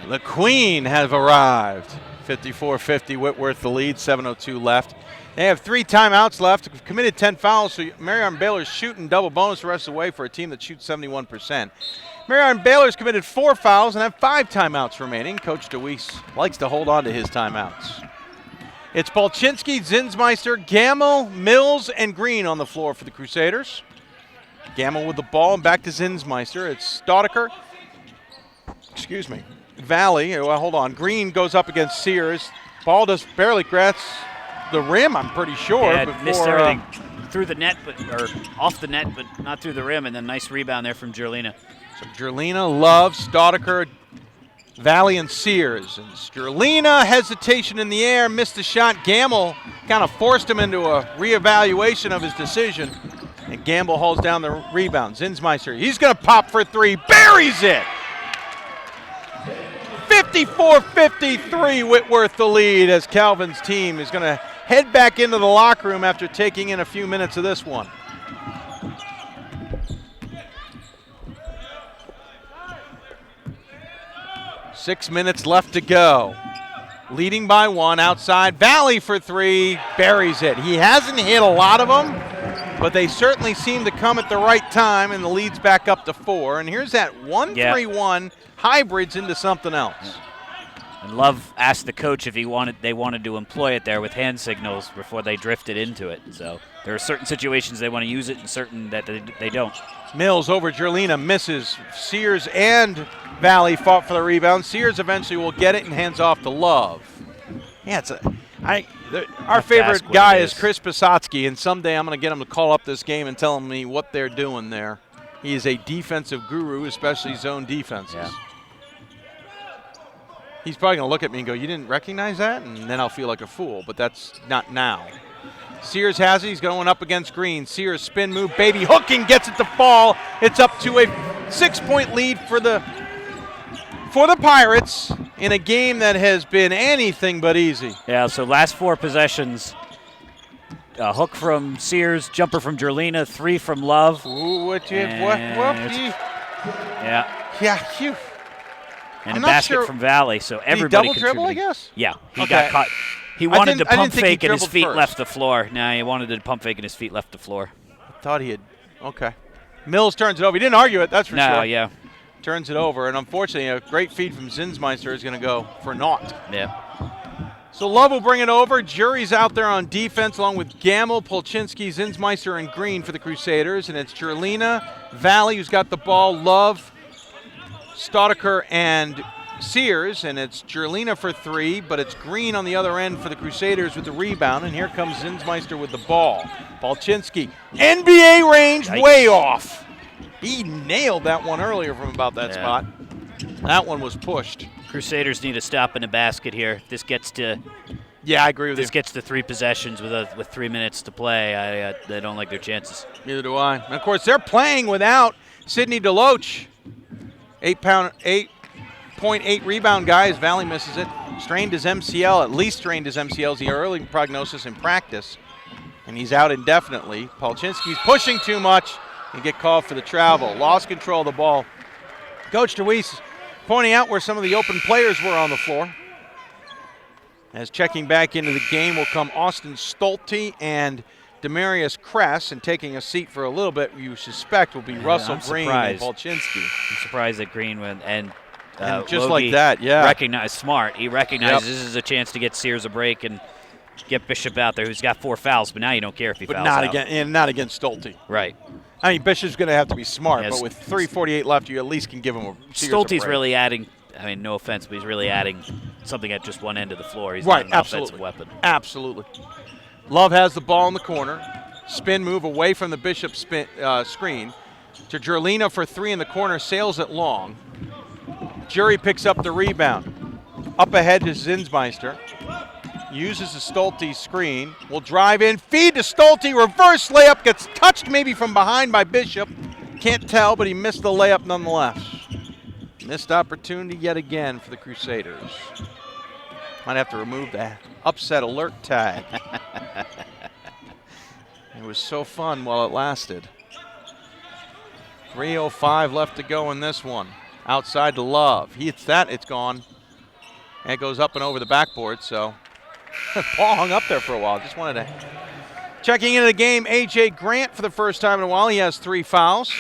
The Queen have arrived. 54-50, Whitworth the lead, 7:02 left. They have 3 timeouts left, committed 10 fouls, so Mary Hardin-Baylor's shooting double bonus the rest of the way for a team that shoots 71%. Mary Hardin-Baylor's committed 4 fouls and have 5 timeouts remaining. Coach DeWeese likes to hold on to his timeouts. It's Polchinski, Zinsmeister, Gamble, Mills, and Green on the floor for the Crusaders. Gamble with the ball and back to Zinsmeister. It's Staudiker. Excuse me. Valley. Well, hold on. Green goes up against Sears. Ball just barely grabs the rim, I'm pretty sure. Yeah, missed everything through the net, or off the net, but not through the rim. And then nice rebound there from Jerlina. So Jerlina, Love, Staudiker, Valley, and Sears. And Jerlina, hesitation in the air, missed the shot. Gamble kind of forced him into a reevaluation of his decision. And Gamble hauls down the rebound. Zinsmeister, he's going to pop for 3, buries it! 54-53, Whitworth the lead as Calvin's team is going to head back into the locker room after taking in a few minutes of this one. Six minutes left to go. Leading by 1 outside. Valley for 3, buries it. He hasn't hit a lot of them, but they certainly seem to come at the right time, and the lead's back up to 4. And here's that 1-3-1 hybrids into something else. And Love asked the coach if they wanted to employ it there with hand signals before they drifted into it. So there are certain situations they want to use it and certain that they don't. Mills over Jerlina, misses. Sears and Valley fought for the rebound. Sears eventually will get it and hands off to Love. Yeah, our favorite guy is Chris Pisotsky, and someday I'm going to get him to call up this game and tell me what they're doing there. He is a defensive guru, especially zone defenses. Yeah. He's probably going to look at me and go, "You didn't recognize that?" And then I'll feel like a fool, but that's not now. Sears has it. He's going up against Green. Sears spin move, baby hooking, gets it to fall. It's up to a 6-point lead for the Pirates in a game that has been anything but easy. Yeah, so last 4 possessions, hook from Sears, jumper from Jerlina, 3 from Love. Ooh, Yeah, phew. And a basket from Valley, so everybody double dribble, I guess? Yeah, he got caught. He wanted to pump fake and his feet left the floor. Nah, he wanted to pump fake and his feet left the floor. I thought he had, okay. Mills turns it over. He didn't argue it, that's for sure. No, yeah. Turns it over, and unfortunately a great feed from Zinsmeister is going to go for naught. Yeah. So Love will bring it over. Jury's out there on defense along with Gamble, Polchinski, Zinsmeister, and Green for the Crusaders, and it's Jerlina, Valley who's got the ball, Love, Staudiker and Sears, and it's Jerlina for 3, but it's Green on the other end for the Crusaders with the rebound, and here comes Zinsmeister with the ball. Palczynski, NBA range, Yikes. way off. He nailed that one earlier from about that spot. That one was pushed. Crusaders need a stop in the basket here. This gets to Yeah, I agree with this you. gets to 3 possessions with 3 minutes to play. I don't like their chances. Neither do I. And of course, they're playing without Sidney DeLoach. 8.8 rebound guy as Valley misses it. Strained his MCL, at least strained his MCL is the early prognosis in practice. And he's out indefinitely. Palczynski's pushing too much and get called for the travel. Lost control of the ball. Coach DeWeese pointing out where some of the open players were on the floor. As checking back into the game will come Austin Stolte and Demarius Kress, and taking a seat for a little bit, you suspect, will be Russell I'm Green surprised. and Palczynski. I'm surprised that Green went and just Logie like that, yeah. recognized smart. He recognizes this is a chance to get Sears a break and get Bishop out there, who's got 4 fouls, but now you don't care if he But fouls not out. again, and not against Stolte. Right. I mean, Bishop's going to have to be smart, Yes. but with 3:48 left, you at least can give him a Sears a Stolte's break. really adding, I mean, no offense, but he's really adding something at just one end of the floor. He's Right, not an absolutely. offensive weapon. Absolutely. Love has the ball in the corner. Spin move away from the Bishop screen to Jerlina for 3 in the corner, sails it long. Jury picks up the rebound. Up ahead to Zinsmeister. Uses the Stolte screen. Will drive in, feed to Stolte, reverse layup, gets touched maybe from behind by Bishop. Can't tell, but he missed the layup nonetheless. Missed opportunity yet again for the Crusaders. Might have to remove that upset alert tag. It was so fun while it lasted. 3:05 left to go in this one. Outside to Love. He hits that, it's gone. And it goes up and over the backboard, so ball hung up there for a while. Just wanted to. Checking into the game, A.J. Grant for the first time in a while. He has 3 fouls.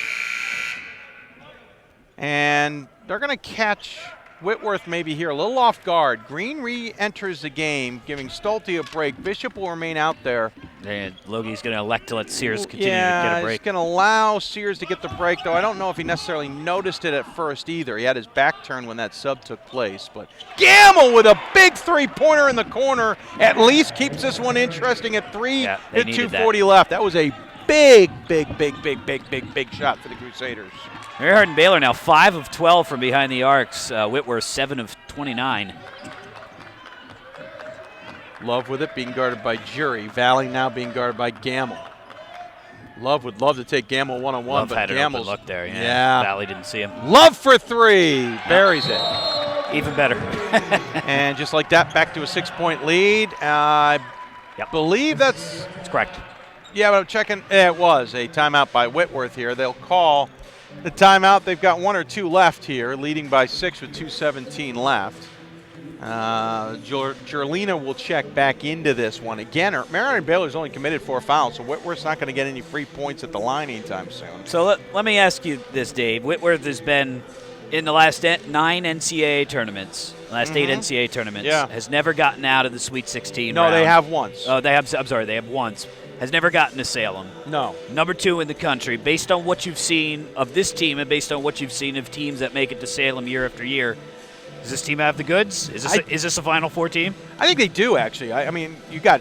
And they're going to catch Whitworth maybe here a little off guard. Green re-enters the game, giving Stolte a break. Bishop will remain out there. And Logie's going to elect to let Sears continue to get a He's break. going to allow Sears to get the break, though I don't know if he necessarily noticed it at first either. He had his back turned when that sub took place. But Gamble with a big 3-pointer in the corner at least keeps this one interesting at 3 Yeah, they with needed 2:40 left. That was a big shot for the Crusaders. Mary Hardin-Baylor now 5 of 12 from behind the arcs. Whitworth 7 of 29. Love with it, being guarded by Jury. Valley now being guarded by Gamble. Love would love to take Gamble one-on-one, Love but had an open Gamble's look there. Yeah. Valley didn't see him. Love for 3, buries it. Even better. And just like that, back to a 6-point lead. I believe that's, That's correct. yeah, but I'm checking. It was a timeout by Whitworth here. They'll call the timeout. They've got 1 or 2 left here, leading by 6 with 2:17 left. Jerlina will check back into this one. Again, Mary Hardin-Baylor's only committed 4 fouls, so Whitworth's not going to get any free points at the line anytime soon. So let me ask you this, Dave. Whitworth has been in the last 9 NCAA tournaments, last 8 NCAA tournaments, has never gotten out of the Sweet 16 No, round. they have once. Oh, they have. I'm sorry, they have once. Has never gotten to Salem. No. Number 2 in the country. Based on what you've seen of this team and based on what you've seen of teams that make it to Salem year after year, does this team have the goods? Is this a Final Four team? I think they do, actually. I mean, we got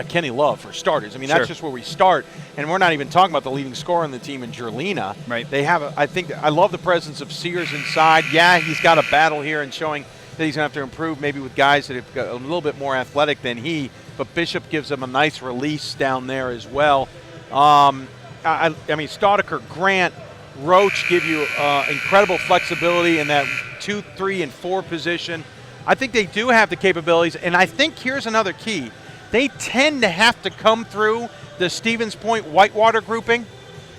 Kenny Love for starters. I mean, that's just where we start, and we're not even talking about the leading scorer on the team in Jerlina. Right. They have. I love the presence of Sears inside. Yeah, he's got a battle here and showing that he's going to have to improve maybe with guys that have got a little bit more athletic than he. But Bishop gives him a nice release down there as well. I mean, Staudiker, Grant, Roach give you incredible flexibility in that 2, 3, and 4 position. I think they do have the capabilities, and I think here's another key. They tend to have to come through the Stevens Point Whitewater grouping.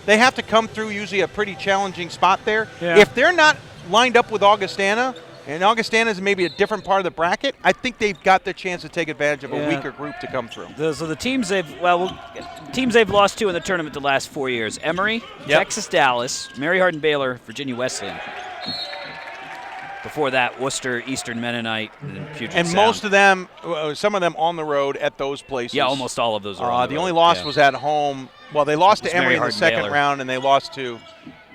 They have to come through usually a pretty challenging spot there. Yeah. If they're not lined up with Augustana, and Augustana is maybe a different part of the bracket, I think they've got the chance to take advantage of a weaker group to come through. So the teams they've lost to in the tournament the last 4 years: Emory, Texas Dallas, Mary Hardin-Baylor, Virginia Wesleyan. Before that, Worcester, Eastern Mennonite, and Puget And Sound. most of them, some of them on the road at those places. Yeah, almost all of those are on the road. only loss was at home. Well, they lost to It's Emory Mary in the second Hardin-Baylor. round, and they lost to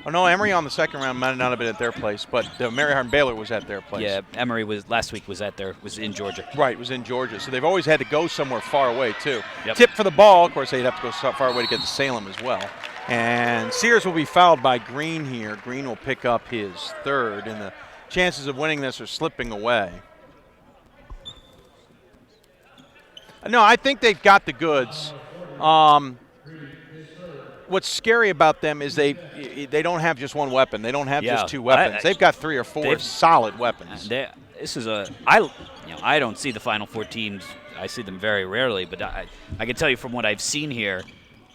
Oh, no, Emory on the second round might not have been at their place, but Mary Hardin-Baylor was at their place. Yeah, Emory last week was in Georgia. Right, was in Georgia. So they've always had to go somewhere far away, too. Yep. Tip for the ball. Of course, they'd have to go so far away to get to Salem as well. And Sears will be fouled by Green here. Green will pick up his third, and the chances of winning this are slipping away. No, I think they've got the goods. What's scary about them is they don't have just one weapon. They don't have just two weapons. They've got 3 or 4 solid weapons. I don't see the Final Four teams. I see them very rarely, but I can tell you from what I've seen here,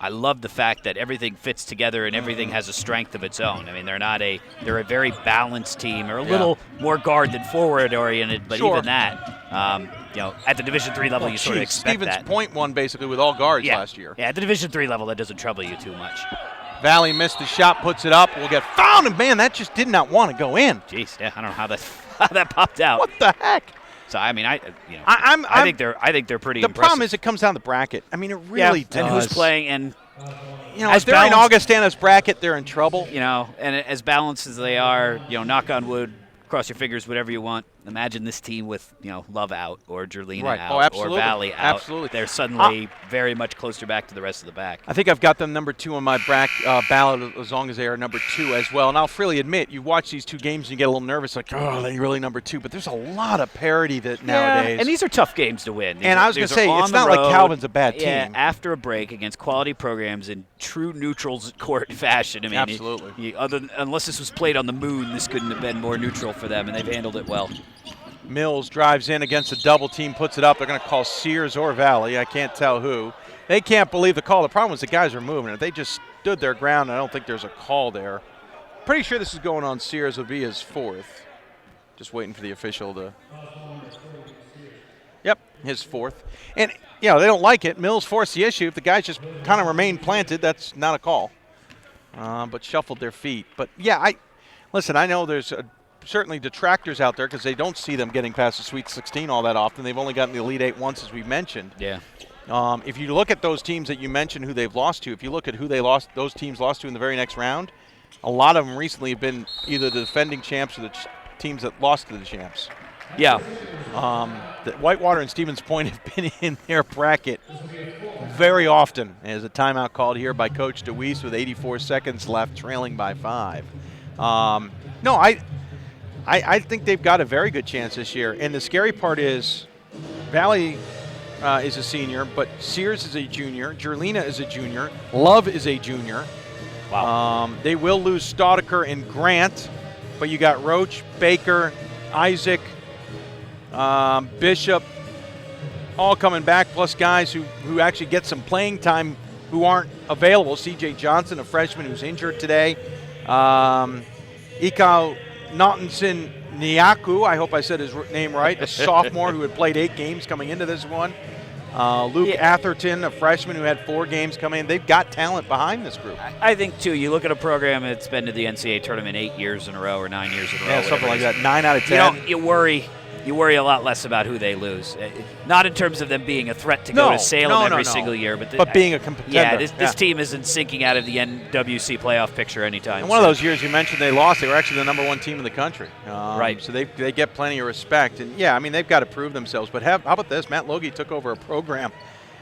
I love the fact that everything fits together and everything has a strength of its own. I mean, they're a very balanced team. They're a little more guard than forward oriented, but even that, at the Division III level, you sort of expect Stevens that. Point won basically with all guards last year. Yeah, at the Division III level, that doesn't trouble you too much. Valley missed the shot, puts it up. We'll get fouled, and man, that just did not want to go in. Jeez, yeah, I don't know how that popped out. What the heck? So I mean, I think they're pretty. The impressive. problem is it comes down to bracket. I mean, it really does. And who's playing and. If they're in Augustana's bracket, they're in trouble. And as balanced as they are, knock on wood, cross your fingers, whatever you want. Imagine this team with, Love out or Jerlina out or Valley out. Absolutely. They're suddenly very much closer back to the rest of the back. I think I've got them number 2 on my ballot as long as they are number 2 as well. And I'll freely admit, you watch these 2 games and you get a little nervous, like, oh, are they really number 2? But there's a lot of parity nowadays. And these are tough games to win. I was going to say, it's not like Calvin's a bad team. Yeah, after a break against quality programs in true neutrals court fashion. I mean, absolutely. Unless this was played on the moon, this couldn't have been more neutral for them, and they've handled it well. Mills drives in against a double team, puts it up. They're going to call Sears or Valley. I can't tell who. They can't believe the call. The problem is the guys are moving. If they just stood their ground, I don't think there's a call there. Pretty sure this is going on Sears. Will be his 4th. Just waiting for the official to. Yep, his 4th. And, they don't like it. Mills forced the issue. If the guys just kind of remain planted, that's not a call. But shuffled their feet. But, listen, I know there's certainly detractors out there because they don't see them getting past the Sweet 16 all that often. They've only gotten the Elite 8 once, as we mentioned. Yeah. If you look at those teams that you mentioned who they've lost to, if you look at who those teams lost to in the very next round, a lot of them recently have been either the defending champs or the teams that lost to the champs. Yeah. Whitewater and Stevens Point have been in their bracket very often. There's a timeout called here by Coach DeWeese with 84 seconds left, trailing by 5. I think they've got a very good chance this year. And the scary part is Valley is a senior, but Sears is a junior. Jerlina is a junior. Love is a junior. Wow. They will lose Staudiker and Grant, but you got Roach, Baker, Isaac, Bishop, all coming back, plus guys who actually get some playing time who aren't available. C.J. Johnson, a freshman who's injured today. Ikao Naughtonson Nyaku, I hope I said his name right, a sophomore who had played 8 games coming into this one. Luke Atherton, a freshman who had 4 games coming in. They've got talent behind this group. I think, too, you look at a program that's been to the NCAA tournament 8 years in a row or 9 years in a row. Yeah, something like that, 9 out of 10. You worry a lot less about who they lose. Not in terms of them being a threat to go to Salem every single year. But being a contender. Yeah, this team isn't sinking out of the NWC playoff picture anytime soon. And one of those years you mentioned they lost, they were actually the number 1 team in the country. Right. So they get plenty of respect. And, they've got to prove themselves. But how about this? Matt Logie took over a program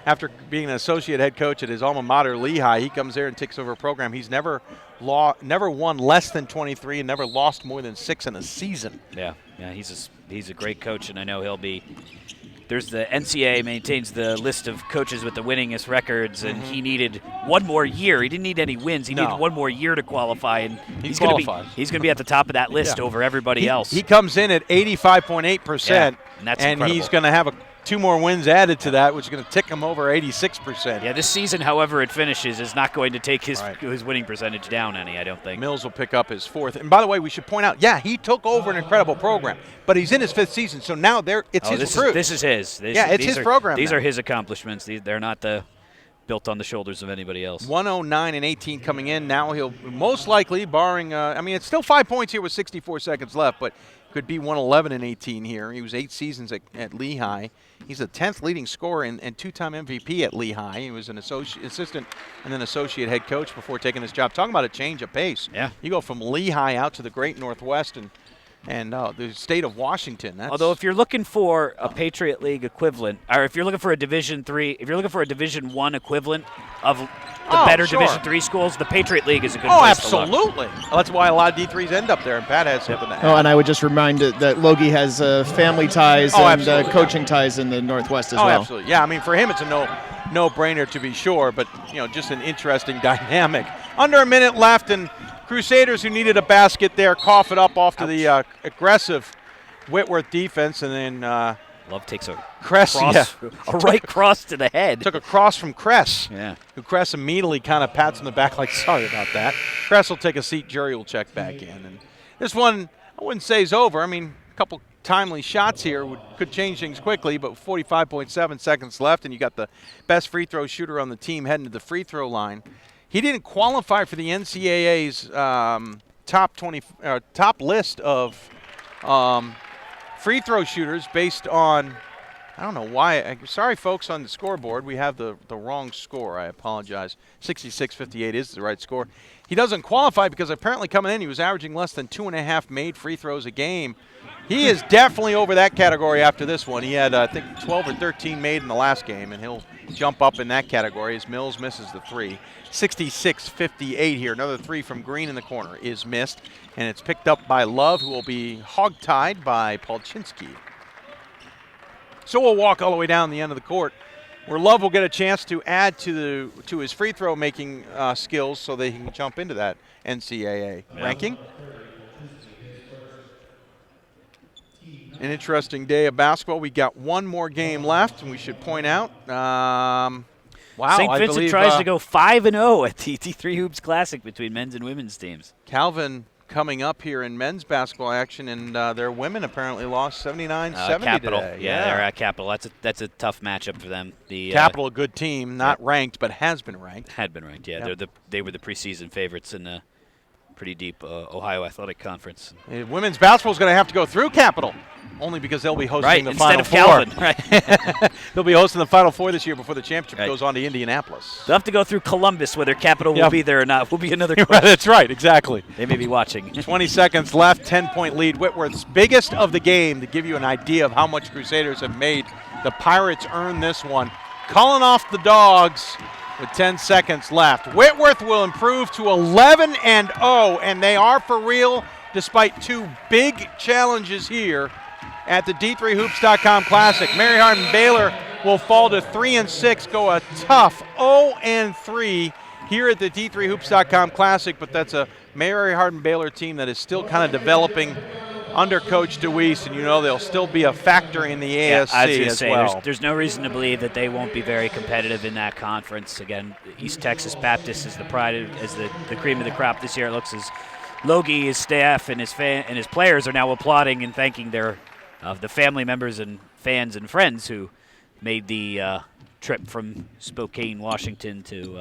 after being an associate head coach at his alma mater, Lehigh. He comes there and takes over a program. He's never won less than 23 and never lost more than 6 in a season. Yeah, he's a great coach, and I know he'll be. There's the NCAA maintains the list of coaches with the winningest records, and he needed 1 more year. He didn't need any wins. He needed 1 more year to qualify, and he's going to be at the top of that list over everybody else. He comes in at 85.8%, and that's incredible. He's going to have 2 more wins added to that, which is going to tick him over 86%. Yeah, this season, however it finishes, is not going to take his winning percentage down any, I don't think. Mills will pick up his 4th. And by the way, we should point out, he took over an incredible program, but he's in his 5th season, so now it's his recruit. This is his. It's his program. These are his accomplishments. They're not the built on the shoulders of anybody else. 109-18 coming in. Now he'll most likely, barring, it's still 5 points here with 64 seconds left, but could be 111-18 here. He was 8 seasons at Lehigh. He's the 10th leading scorer and 2-time MVP at Lehigh. He was an assistant and then associate head coach before taking this job. Talking about a change of pace. Yeah. You go from Lehigh out to the great Northwest and the state of Washington. Although if you're looking for a Patriot League equivalent, or if you're looking for a Division III, if you're looking for a Division I equivalent of the better sure. Division III schools, the Patriot League is a good place to look. Absolutely. Well, that's why a lot of D3s end up there, and Pat has something to add. Oh, and I would just remind it that Logie has family ties and absolutely. coaching ties in the Northwest as well. Absolutely. Yeah, I mean, for him it's a no-brainer to be sure, but, just an interesting dynamic. Under a minute left, and Crusaders, who needed a basket there, cough it up off to the aggressive Whitworth defense, and then Love takes a Kress, a right cross to the head. Took a cross from Kress, who Kress immediately kind of pats on the back like, sorry about that. Kress will take a seat, Jerry will check back in. And this one, I wouldn't say is over. I mean, a couple timely shots here could change things quickly, but 45.7 seconds left, and you got the best free throw shooter on the team heading to the free throw line. He didn't qualify for the NCAA's top list of free throw shooters based on, I don't know why. Sorry, folks, on the scoreboard. We have the wrong score. I apologize. 66-58 is the right score. He doesn't qualify because apparently coming in he was averaging less than 2.5 made free throws a game. He is definitely over that category after this one. He had, I think, 12 or 13 made in the last game, and he'll jump up in that category as Mills misses the three. 66-58 here. Another three from Green in the corner is missed, and it's picked up by Love, who will be hog-tied by Polchinski. So we'll walk all the way down the end of the court, where Love will get a chance to add to his free throw making skills so that he can jump into that NCAA ranking. An interesting day of basketball. We got one more game left, and we should point out. Wow, St. Vincent tries to go 5-0 at the D3 Hoops Classic between men's and women's teams. Calvin coming up here in men's basketball action, and their women apparently lost 79-70 today. Yeah, they're at Capital. That's a tough matchup for them. The Capital, a good team, not ranked, but has been ranked. Had been ranked, yeah. Yep. They were the preseason favorites in a pretty deep Ohio Athletic Conference. Women's basketball is going to have to go through Capital, only because they'll be hosting the Final Four. Calvin, right. They'll be hosting the Final Four this year before the championship goes on to Indianapolis. They'll have to go through Columbus, whether Capital will be there or not. Will be another question. That's right, exactly. They may be watching. 20 seconds left, 10-point lead. Whitworth's biggest of the game, to give you an idea of how much Crusaders have made. The Pirates earned this one. Calling off the Dogs with 10 seconds left. Whitworth will improve to 11-0, and they are for real despite two big challenges here at the D3Hoops.com Classic. Mary Hardin-Baylor will fall to 3-6, go a tough 0-3 here at the D3Hoops.com Classic, but that's a Mary Hardin-Baylor team that is still kind of developing under Coach DeWeese, and they'll still be a factor in the ASC as well. There's no reason to believe that they won't be very competitive in that conference. Again, East Texas Baptist is the pride as the cream of the crop this year. It looks as Logie, his staff, and his players are now applauding and thanking the family members and fans and friends who made the trip from Spokane, Washington to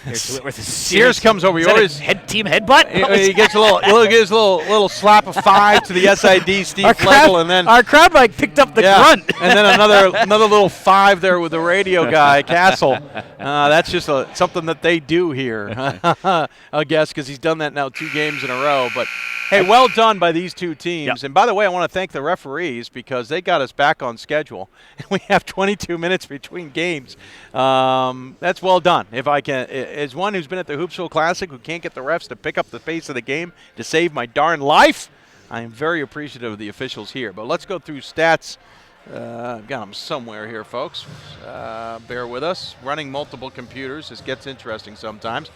Whitworth. Sears comes over. Team headbutt. He gets a little slap of 5 to the SID Steve Flegel, and then our crowd mic picked up the grunt, and then another little 5 there with the radio guy Castle. That's just something that they do here, I guess, because he's done that now 2 games in a row. But hey, well done by these two teams. Yep. And by the way, I want to thank the referees because they got us back on schedule. We have 22 minutes between games. That's well done. If I can, as one who's been at the Hoopsville Classic who can't get the refs to pick up the pace of the game to save my darn life, I am very appreciative of the officials here. But let's go through stats. I've got them somewhere here, folks. Bear with us. Running multiple computers. This gets interesting sometimes.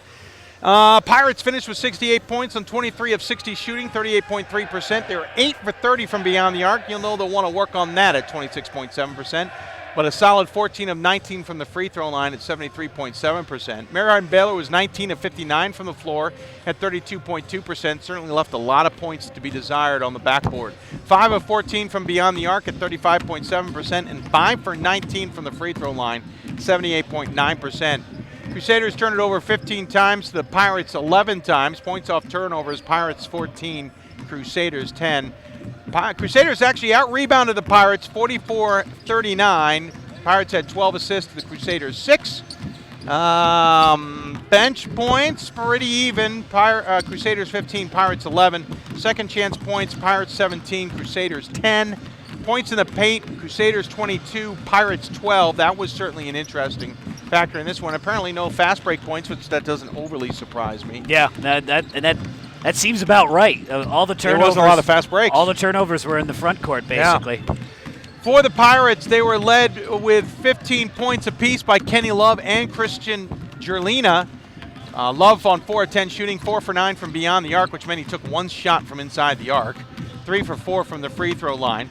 Pirates finished with 68 points on 23 of 60 shooting, 38.3%. They were 8 for 30 from beyond the arc. You'll know they'll want to work on that at 26.7%. but a solid 14 of 19 from the free throw line at 73.7%. Mary Hardin-Baylor was 19 of 59 from the floor at 32.2%. Certainly left a lot of points to be desired on the backboard. 5 of 14 from beyond the arc at 35.7%, and 5 for 19 from the free throw line, 78.9%. Crusaders turned it over 15 times, the Pirates 11 times. Points off turnovers, Pirates 14, Crusaders 10. Crusaders actually out-rebounded the Pirates 44-39. Pirates had 12 assists, the Crusaders 6. Bench points, pretty even. Crusaders 15, Pirates 11. Second chance points, Pirates 17, Crusaders 10. Points in the paint, Crusaders 22, Pirates 12. That was certainly an interesting factor in this one. Apparently no fast break points, which that doesn't overly surprise me. Yeah, that seems about right. All the turnovers. There wasn't a lot of fast breaks. All the turnovers were in the front court, basically. Yeah. For the Pirates, they were led with 15 points apiece by Kenny Love and Christian Gerlina. Love on 4 of 10 shooting, 4 for 9 from beyond the arc, which meant he took 1 shot from inside the arc. 3 for 4 from the free throw line.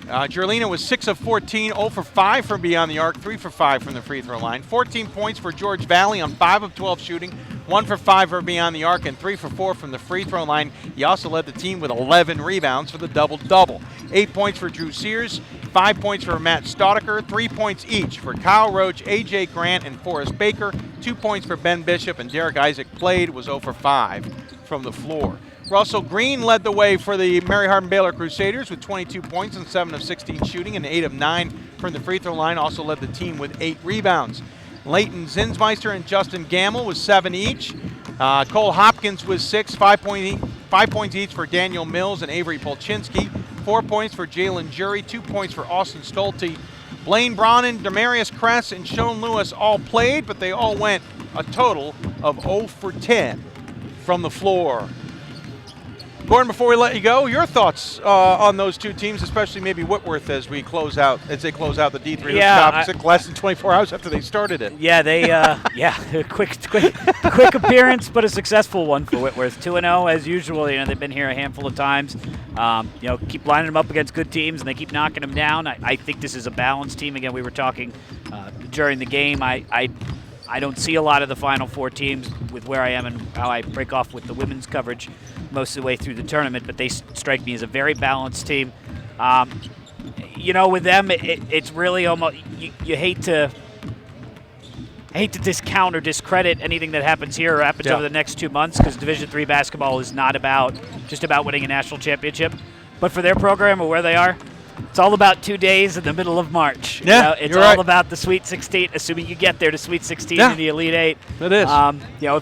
Gerlina was 6 of 14, 0 for 5 from beyond the arc, 3 for 5 from the free throw line. 14 points for George Valley on 5 of 12 shooting, 1 for 5 from beyond the arc, and 3 for 4 from the free throw line. He also led the team with 11 rebounds for the double-double. 8 points for Drew Sears, 5 points for Matt Staudiker, 3 points each for Kyle Roach, A.J. Grant, and Forrest Baker, 2 points for Ben Bishop, and Derek Isaac was 0 for 5 from the floor. Russell Green led the way for the Mary Hardin-Baylor Crusaders with 22 points and 7 of 16 shooting and 8 of 9 from the free throw line. Also led the team with 8 rebounds. Leighton Zinsmeister and Justin Gamble was 7 each. Cole Hopkins was 6, 5 points each for Daniel Mills and Avery Polchinski. 4 points for Jalen Jury, 2 points for Austin Stolte. Blaine Bronin, Demarius Kress, and Sean Lewis all played, but they all went a total of 0 for 10 from the floor. Gordon, before we let you go, your thoughts on those two teams, especially maybe Whitworth as they close out the D3 Hoops less than 24 hours after they started it. Yeah, they quick appearance, but a successful one for Whitworth. 2-0 as usual. You know, they've been here a handful of times. Keep lining them up against good teams, and they keep knocking them down. I think this is a balanced team. Again, we were talking during the game. I don't see a lot of the Final Four teams with where I am and how I break off with the women's coverage most of the way through the tournament, but they strike me as a very balanced team. With them, it's really almost you hate to discount or discredit anything that happens here or happens over the next 2 months, because Division III basketball is not just about winning a national championship. But for their program or where they are, it's all about 2 days in the middle of March. Yeah, it's all about the Sweet 16, assuming you get there to Sweet 16 in the Elite Eight. It is.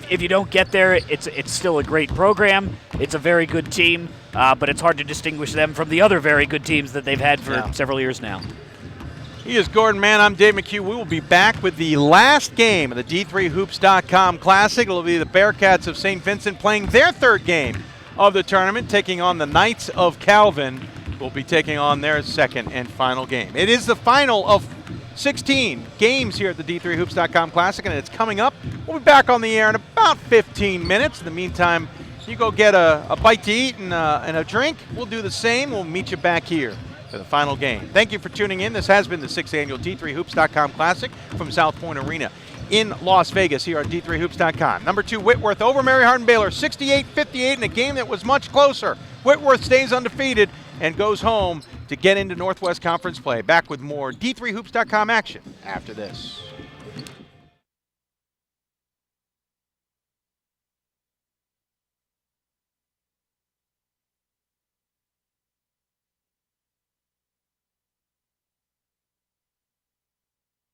If you don't get there, it's still a great program. It's a very good team, but it's hard to distinguish them from the other very good teams that they've had for several years now. He is Gordon Mann. I'm Dave McHugh. We will be back with the last game of the D3Hoops.com Classic. It will be the Bearcats of St. Vincent playing their 3rd game of the tournament, taking on the Knights of Calvin. Will be taking on their 2nd and final game. It is the final of 16 games here at the D3Hoops.com Classic, and it's coming up. We'll be back on the air in about 15 minutes. In the meantime, you go get a bite to eat and a drink. We'll do the same. We'll meet you back here for the final game. Thank you for tuning in. This has been the 6th annual D3Hoops.com Classic from South Point Arena in Las Vegas here on D3Hoops.com. Number 2, Whitworth over Mary Hardin-Baylor, 68-58 in a game that was much closer. Whitworth stays undefeated and goes home to get into Northwest Conference play. Back with more D3Hoops.com action after this.